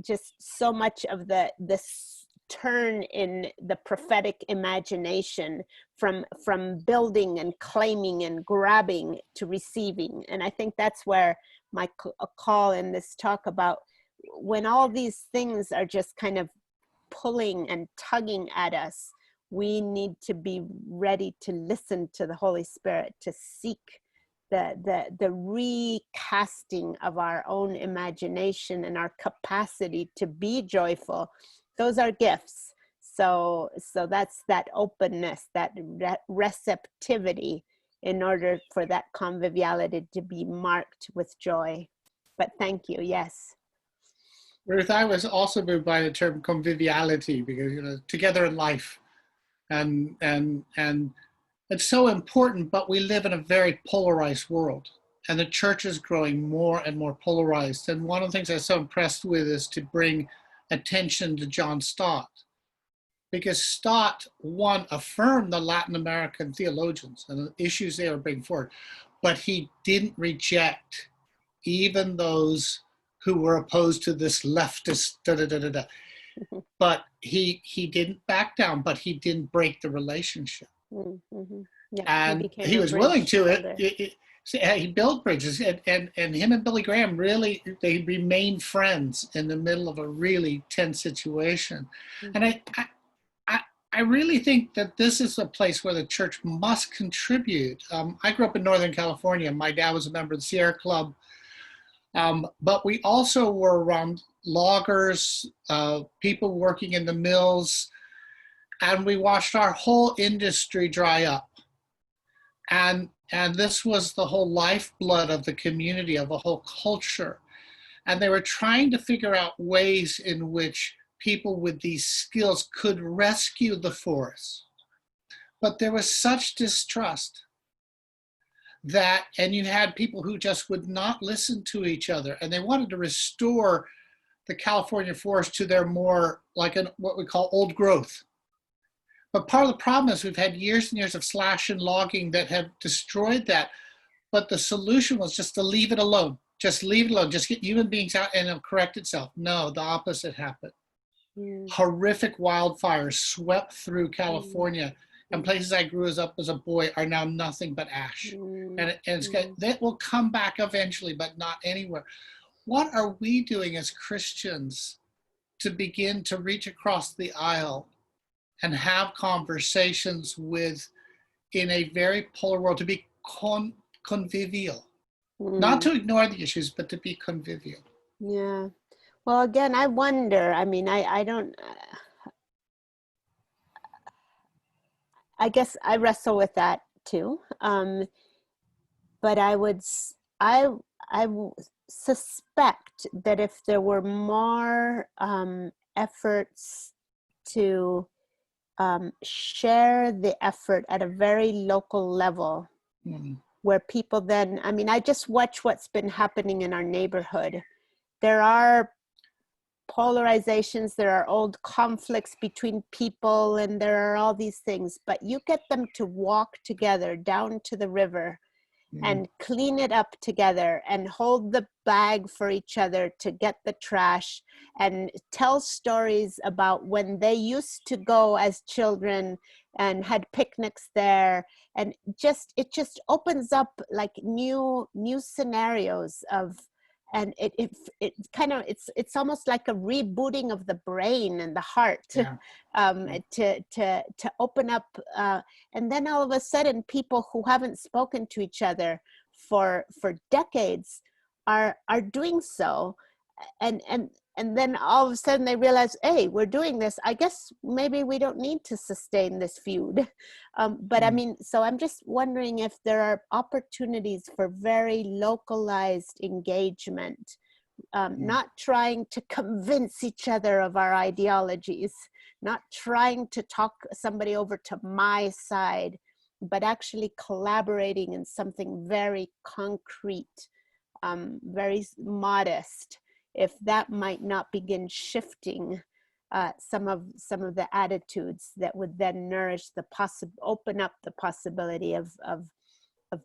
Speaker 2: just so much of this turn in the prophetic imagination from building and claiming and grabbing to receiving. And I think that's where my call in this talk about when all these things are just kind of pulling and tugging at us, we need to be ready to listen to the Holy Spirit, to seek the recasting of our own imagination and our capacity to be joyful. Those are gifts. So that's that openness, that receptivity in order for that conviviality to be marked with joy. But thank you, yes.
Speaker 1: Ruth, I was also moved by the term conviviality because, together in life. And it's so important, but we live in a very polarized world. And the church is growing more and more polarized. And one of the things I'm so impressed with is to bring attention to John Stott. Because Stott, one, affirmed the Latin American theologians and the issues they were bringing forward, but he didn't reject even those who were opposed to this leftist da-da-da-da-da. But he didn't back down, but he didn't break the relationship.
Speaker 2: Yeah,
Speaker 1: and he was willing to he built bridges, and him and Billy Graham really, they remained friends in the middle of a really tense situation. And I really think that this is a place where the church must contribute. I grew up in Northern California. My dad was a member of the Sierra Club. But we also were around loggers, people working in the mills, and we watched our whole industry dry up. And this was the whole lifeblood of the community, of the whole culture. And they were trying to figure out ways in which people with these skills could rescue the forest. But there was such distrust that, and you had people who just would not listen to each other, and they wanted to restore the California forest to their more like what we call old growth. But part of the problem is we've had years and years of slash and logging that have destroyed that. But the solution was just to leave it alone. Just leave it alone. Just get human beings out and it'll correct itself. No, the opposite happened. Horrific wildfires swept through California and places I grew up as a boy are now nothing but ash. And that will come back eventually, but not anywhere. What are we doing as Christians to begin to reach across the aisle and have conversations with, in a very polar world, to be convivial, not to ignore the issues, but to be convivial?
Speaker 2: Yeah. Well, again, I wonder, I mean, I don't, I guess I wrestle with that too. But I would suspect that if there were more efforts to share the effort at a very local level, where people then, I mean, I just watch what's been happening in our neighborhood. There are polarizations, there are old conflicts between people, and there are all these things, but you get them to walk together down to the river and clean it up together and hold the bag for each other to get the trash and tell stories about when they used to go as children and had picnics there. And it just opens up like new scenarios of, and it kind of, it's almost like a rebooting of the brain and the heart, to open up, and then all of a sudden people who haven't spoken to each other for decades are doing so, and then all of a sudden they realize, hey, we're doing this, I guess maybe we don't need to sustain this feud. But I mean, so I'm just wondering if there are opportunities for very localized engagement, not trying to convince each other of our ideologies, not trying to talk somebody over to my side, but actually collaborating in something very concrete, very modest, if that might not begin shifting some of the attitudes that would then nourish open up the possibility of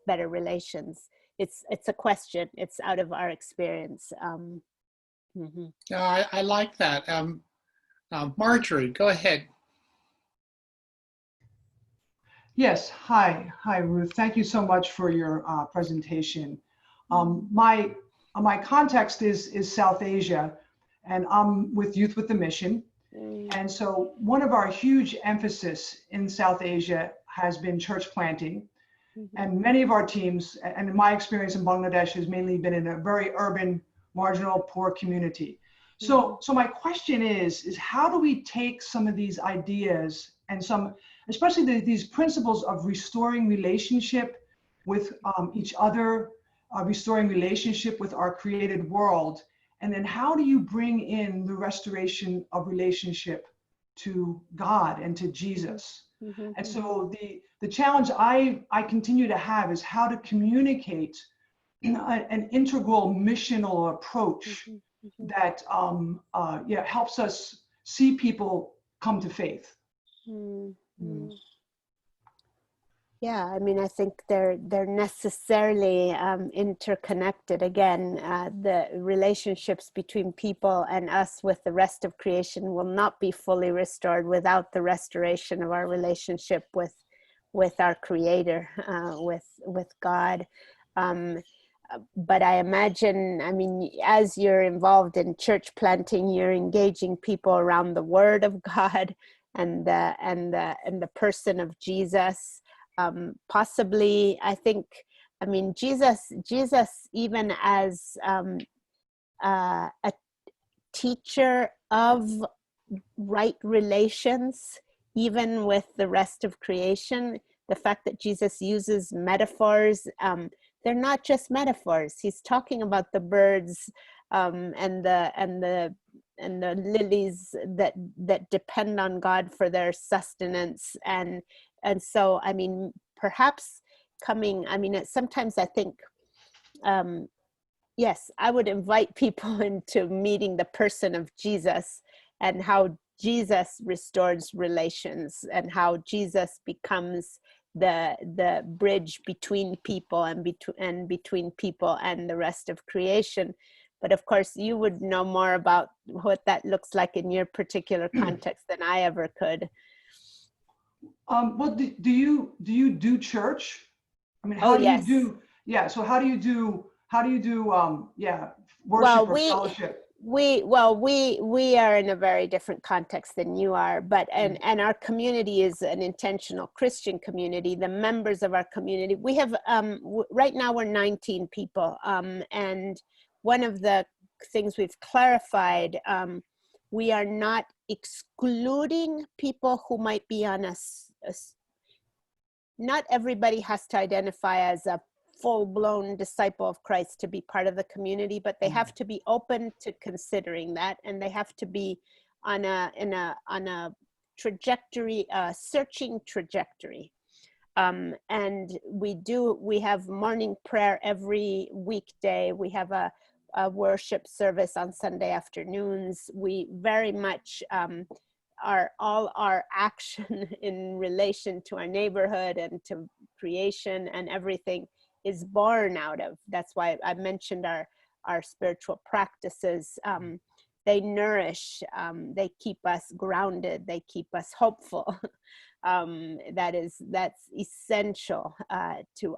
Speaker 2: better relations. It's a question. It's out of our experience.
Speaker 1: I like that. Marjorie, go ahead.
Speaker 7: Yes, hi Ruth. Thank you so much for your presentation. My context is South Asia, and I'm with Youth with the Mission. And so one of our huge emphasis in South Asia has been church planting. And many of our teams, and in my experience in Bangladesh, has mainly been in a very urban, marginal, poor community. So my question is how do we take some of these ideas and especially these principles of restoring relationship with each other, restoring relationship with our created world, and then how do you bring in the restoration of relationship to God and to Jesus? And so the challenge I continue to have is how to communicate an integral missional approach that helps us see people come to faith.
Speaker 2: Yeah, I mean, I think they're necessarily interconnected. Again, the relationships between people and us with the rest of creation will not be fully restored without the restoration of our relationship with our Creator, with God. But I imagine, I mean, as you're involved in church planting, you're engaging people around the Word of God and the person of Jesus. Possibly, I think, I mean, Jesus even as a teacher of right relations, even with the rest of creation, the fact that Jesus uses metaphors, they're not just metaphors. He's talking about the birds and the lilies that depend on God for their sustenance, and so, I mean, perhaps sometimes I think, yes, I would invite people into meeting the person of Jesus and how Jesus restores relations and how Jesus becomes the bridge between people and between people and the rest of creation. But of course, you would know more about what that looks like in your particular context than I ever could.
Speaker 7: Well, do you do church? I mean,
Speaker 2: Oh,
Speaker 7: how do you
Speaker 2: yes.
Speaker 7: do? Yeah. So how do you do? Yeah,
Speaker 2: Well,
Speaker 7: worship or fellowship?
Speaker 2: we are in a very different context than you are, but and our community is an intentional Christian community. The members of our community, we have right now we're 19 people, and one of the things we've clarified, we are not excluding people who might be on not everybody has to identify as a full-blown disciple of Christ to be part of the community, but they have to be open to considering that, and they have to be on a trajectory, searching trajectory. And we have morning prayer every weekday. We have a worship service on Sunday afternoons. We very much all our action in relation to our neighborhood and to creation and everything is born out of. That's why I mentioned our spiritual practices. They nourish, they keep us grounded, they keep us hopeful. That's essential to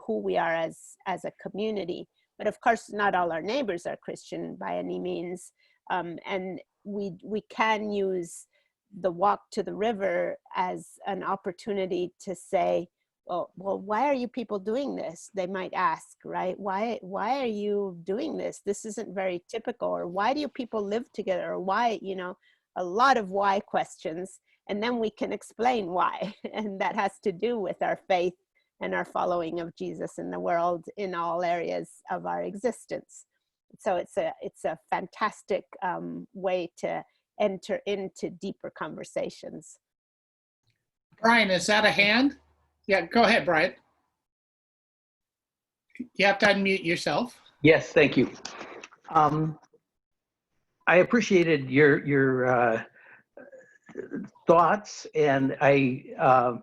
Speaker 2: who we are as a community. But of course, not all our neighbors are Christian by any means. And we can use the walk to the river as an opportunity to say, well, why are you people doing this? They might ask, right? Why are you doing this? This isn't very typical. Or why do you people live together? Or why, a lot of why questions. And then we can explain why. And that has to do with our faith and our following of Jesus in the world in all areas of our existence. So it's a fantastic way to enter into deeper conversations.
Speaker 1: Brian, is that a hand? Yeah, go ahead, Brian. You have to unmute yourself.
Speaker 8: Yes, thank you. I appreciated your thoughts, and I've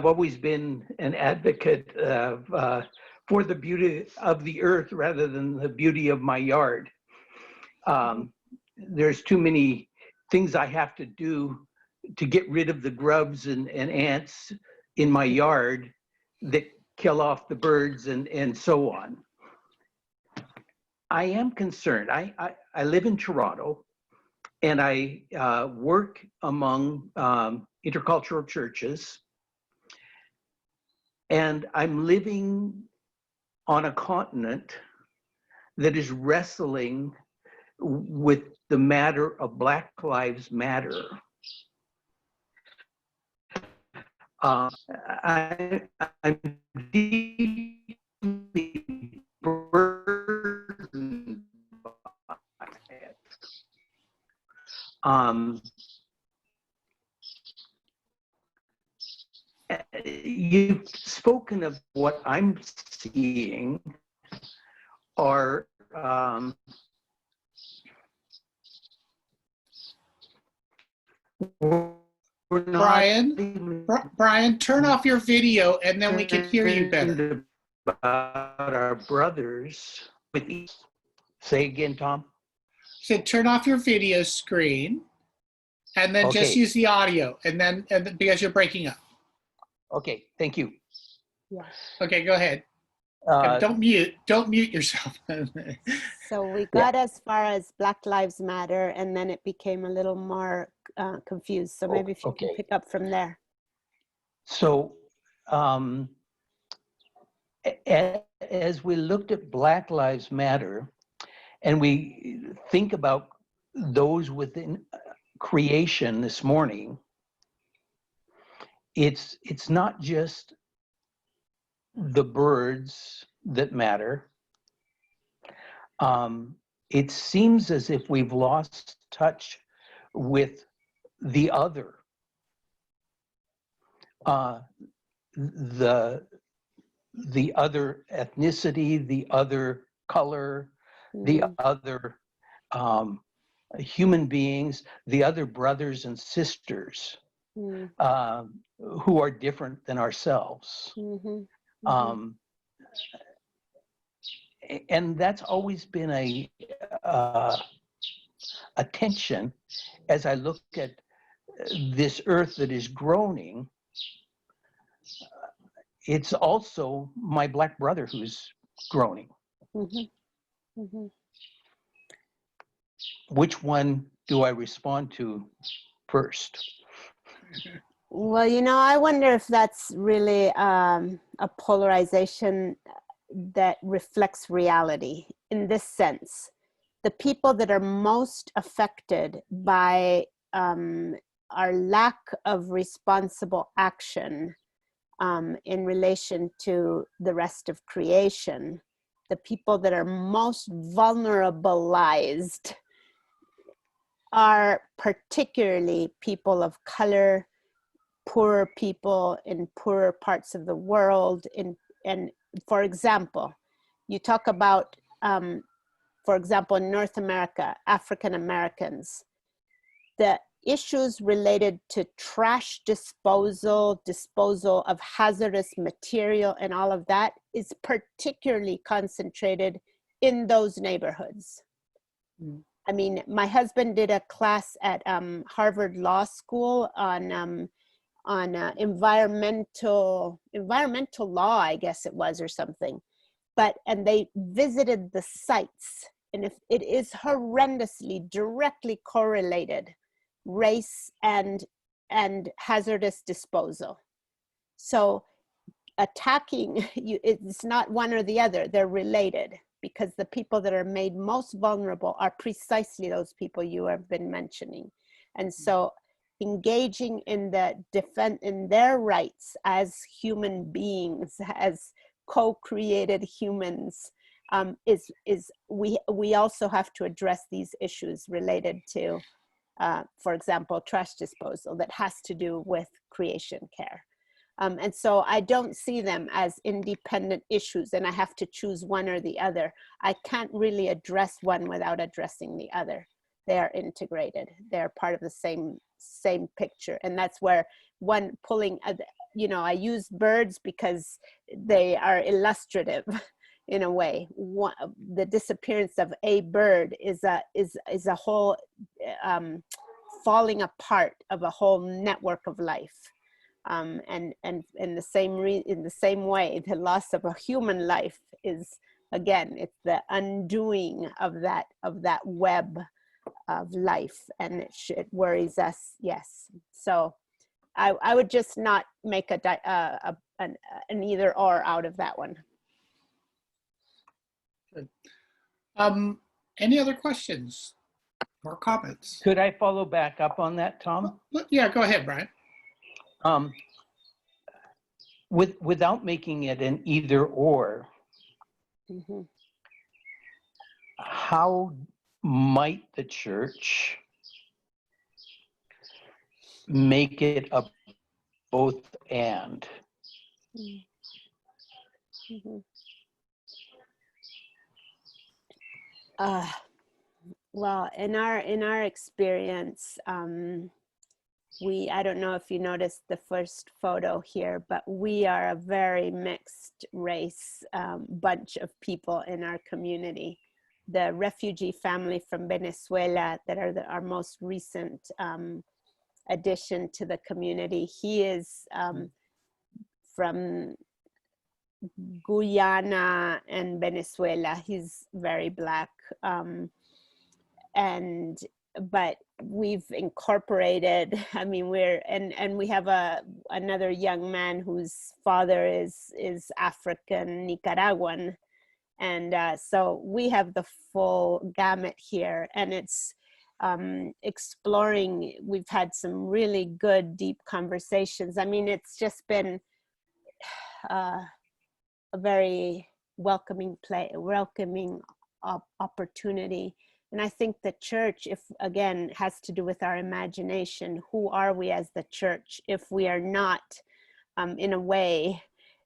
Speaker 8: always been an advocate of for the beauty of the earth rather than the beauty of my yard. There's too many things I have to do to get rid of the grubs and ants in my yard that kill off the birds and so on. I am concerned. I live in Toronto, and I work among intercultural churches, and I'm living on a continent that is wrestling with the matter of Black Lives Matter. I'm deeply burdened by it. You've spoken of what I'm seeing are
Speaker 1: Brian, turn off your video and then we can hear you better.
Speaker 8: About our brothers with say again, Tom.
Speaker 1: Said turn off your video screen and then just use the audio and then because you're breaking up.
Speaker 8: Okay, thank you.
Speaker 2: Yeah.
Speaker 1: Okay, go ahead. Don't mute yourself.
Speaker 2: So we got as far as Black Lives Matter, and then it became a little more confused. So maybe if you can pick up from there.
Speaker 8: So as we looked at Black Lives Matter, and we think about those within creation this morning, it's not just the birds that matter. It seems as if we've lost touch with the other, the other ethnicity, the other color, the other human beings, the other brothers and sisters who are different than ourselves. And that's always been a tension as I look at this earth that is groaning, it's also my black brother who's groaning.
Speaker 2: Mm-hmm. Mm-hmm.
Speaker 8: Which one do I respond to first?
Speaker 2: Well, you know, I wonder if that's really a polarization that reflects reality in this sense. The people that are most affected by our lack of responsible action in relation to the rest of creation, the people that are most vulnerabilized are particularly people of color, poorer people in poorer parts of the world. And for example, you talk about, for example, in North America, African Americans, the issues related to trash disposal, disposal of hazardous material and all of that is particularly concentrated in those neighborhoods. Mm. I mean, my husband did a class at Harvard Law School on environmental law, I guess it was, or something. And they visited the sites, and if it is horrendously directly correlated, race and hazardous disposal. So attacking you, it's not one or the other, they're related, because the people that are made most vulnerable are precisely those people you have been mentioning. And so engaging in the defense in their rights as human beings, as co-created humans, we also have to address these issues related to, for example, trash disposal that has to do with creation care. And so I don't see them as independent issues and I have to choose one or the other. I can't really address one without addressing the other. They are integrated. They're part of the same picture. And that's where one pulling, you know, I use birds because they are illustrative in a way. The disappearance of a bird is a whole falling apart of a whole network of life. And in the same way, the loss of a human life is, again, it's the undoing of that web of life, and it worries us. Yes. So I would just not make an either or out of that one.
Speaker 1: Good. Any other questions or comments?
Speaker 8: Could I follow back up on that, Tom?
Speaker 1: Yeah, go ahead, Brian.
Speaker 8: Without making it an either or,
Speaker 2: Mm-hmm.
Speaker 8: how might the church make it a both and?
Speaker 2: Mm-hmm. Well, in our experience, I don't know if you noticed the first photo here, but we are a very mixed race bunch of people in our community. The refugee family from Venezuela that are our most recent addition to the community, he is from Guyana and Venezuela. He's very Black. But we've incorporated, I mean, and we have another young man whose father is African Nicaraguan. And so we have the full gamut here, and it's exploring. We've had some really good, deep conversations. I mean, it's just been a very welcoming opportunity. And I think the church, if again, has to do with our imagination. Who are we as the church if we are not, in a way,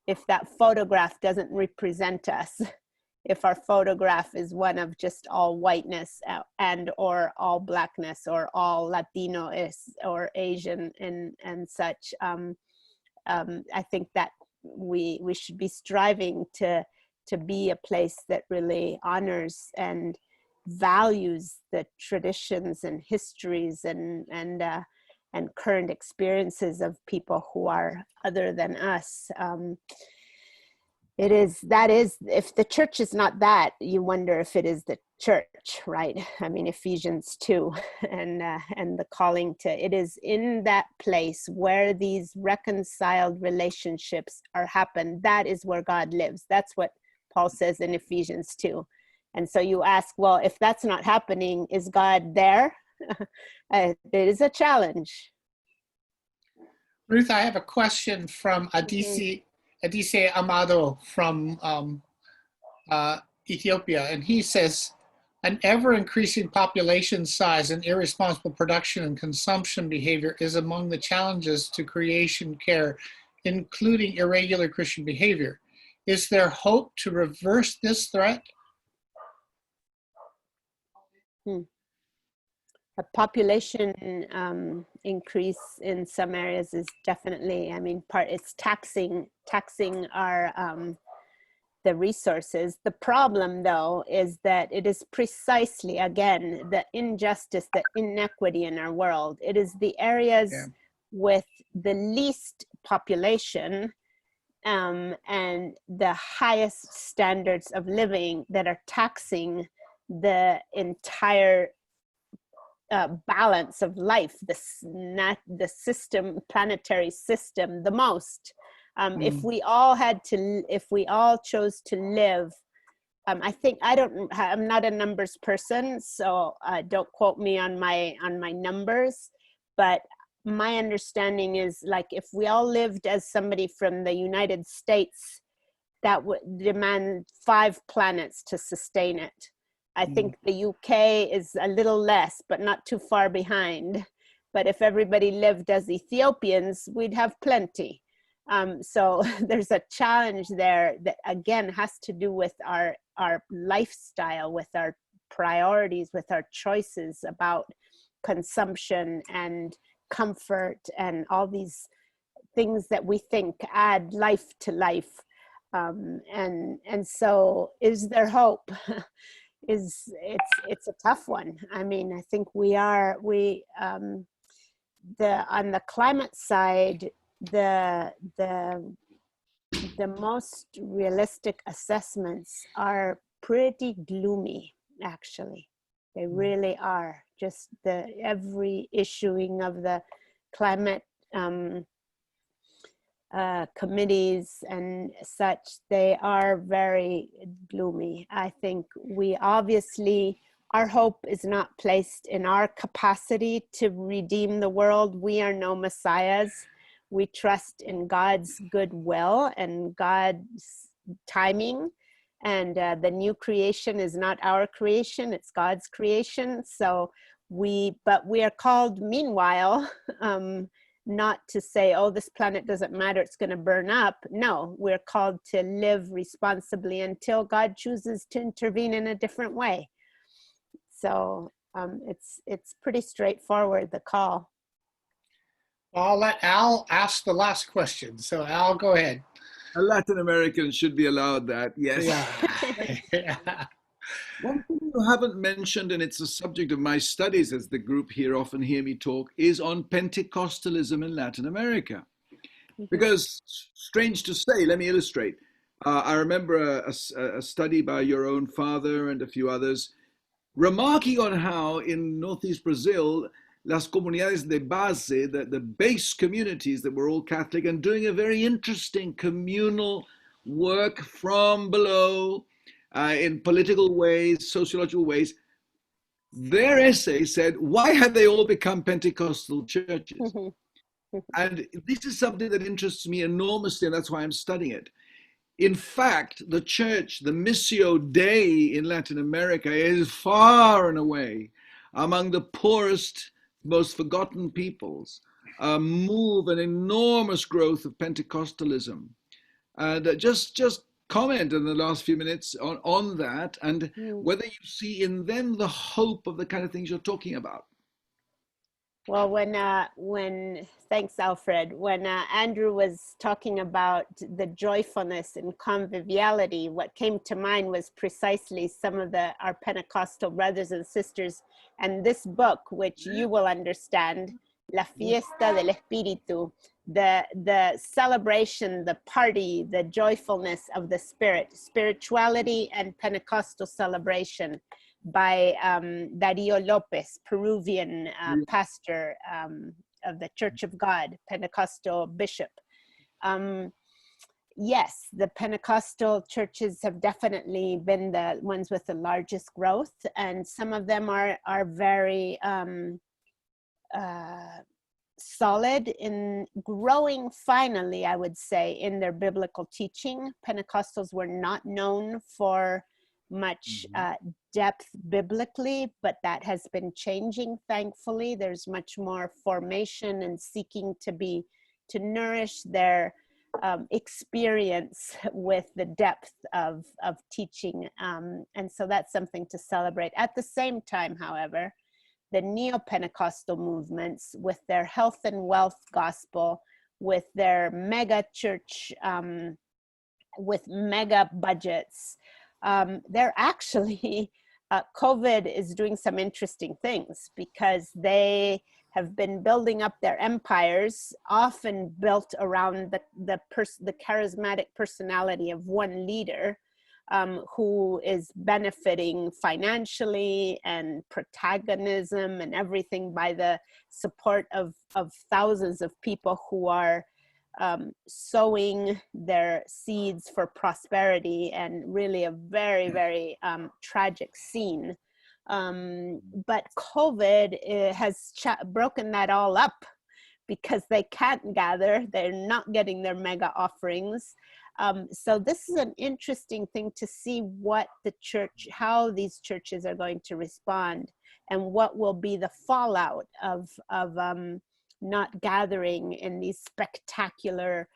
Speaker 2: if that photograph doesn't represent us, if our photograph is one of just all whiteness and or all Blackness or all Latino or Asian and such, I think that we should be striving to be a place that really honors and values the traditions and histories and and current experiences of people who are other than us. That is, if the church is not that, you wonder if it is the church, right? I mean, Ephesians 2 and the calling to, it is in that place where these reconciled relationships are happen. That is where God lives. That's what Paul says in Ephesians 2. And so you ask, well, if that's not happening, is God there? It is a challenge.
Speaker 1: Ruth, I have a question from Adise Amado from Ethiopia, and he says, an ever-increasing population size and irresponsible production and consumption behavior is among the challenges to creation care, including irregular Christian behavior. Is there hope to reverse this threat?
Speaker 2: A population increase in some areas is definitely, I mean, it's taxing our the resources. The problem, though, is that it is precisely, again, the injustice, the inequity in our world. It is the areas with the least population and the highest standards of living that are taxing the entire balance of life, the system, planetary system, the most. If we all chose to live, I'm not a numbers person, so don't quote me on my numbers, but my understanding is, like, if we all lived as somebody from the United States, that would demand 5 planets to sustain it. I think the UK is a little less, but not too far behind. But if everybody lived as Ethiopians, we'd have plenty. So there's a challenge there that, again, has to do with our lifestyle, with our priorities, with our choices about consumption and comfort and all these things that we think add life to life. And so is there hope? It's a tough one. I mean, I think on the climate side, the most realistic assessments are pretty gloomy, actually. They really are. Just every issuing of the climate committees and such, they are very gloomy. I think our hope is not placed in our capacity to redeem the world. We are no messiahs. We trust in God's goodwill and God's timing. And the new creation is not our creation, it's God's creation. But we are called, meanwhile, not to say, oh, this planet doesn't matter, it's going to burn up. No, we're called to live responsibly until God chooses to intervene in a different way. So it's pretty straightforward, the call.
Speaker 1: I'll let Al ask the last question. So Al, go ahead.
Speaker 4: A Latin American should be allowed that, yes.
Speaker 1: Yeah.
Speaker 4: One thing you haven't mentioned, and it's a subject of my studies, as the group here often hear me talk, is on Pentecostalism in Latin America. Because, strange to say, let me illustrate. I remember a study by your own father and a few others remarking on how in Northeast Brazil, las comunidades de base, the base communities that were all Catholic and doing a very interesting communal work from below, in political ways, sociological ways. Their essay said, why have they all become Pentecostal churches? And this is something that interests me enormously, and that's why I'm studying it. In fact, the church, the Missio Dei in Latin America, is far and away among the poorest, most forgotten peoples, move an enormous growth of Pentecostalism. And just comment in the last few minutes on that, and whether you see in them the hope of the kind of things you're talking about.
Speaker 2: Well, thanks, Alfred. When Andrew was talking about the joyfulness and conviviality, what came to mind was precisely some of our Pentecostal brothers and sisters. And this book, which you will understand, la fiesta del Espíritu, the celebration, the party, the joyfulness of the Spirit, spirituality and Pentecostal celebration by Darío López, Peruvian pastor of the Church of God, Pentecostal bishop. Yes, the Pentecostal churches have definitely been the ones with the largest growth, and some of them are very solid in growing finally, I would say, in their biblical teaching. Pentecostals were not known for much depth biblically, but that has been changing, thankfully. There's much more formation and seeking to nourish their experience with the depth of teaching. And so that's something to celebrate. At the same time, however, the neo-Pentecostal movements with their health and wealth gospel, with their mega church, with mega budgets, they're actually, COVID is doing some interesting things because they have been building up their empires, often built around the charismatic personality of one leader, who is benefiting financially and protagonism and everything by the support of thousands of people who are sowing their seeds for prosperity, and really a very, very tragic scene. But COVID has broken that all up because they can't gather, they're not getting their mega offerings. So this is an interesting thing to see what the church, how these churches are going to respond, and what will be the fallout of not gathering in these spectacular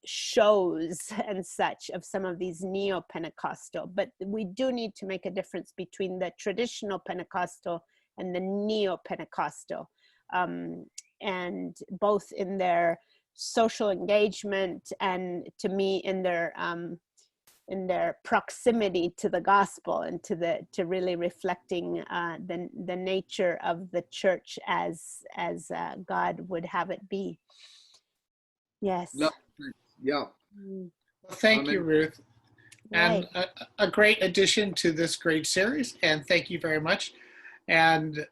Speaker 2: shows and such of some of these neo-Pentecostal. But we do need to make a difference between the traditional Pentecostal and the neo-Pentecostal, and both in their social engagement and, to me, in their proximity to the gospel and to really reflecting the nature of the church as God would have it be. Yes.
Speaker 4: Yeah.
Speaker 1: Well, thank you, Ruth.
Speaker 2: Right.
Speaker 1: And a great addition to this great series. And thank you very much. And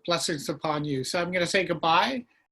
Speaker 1: blessings upon you. So I'm going to say goodbye.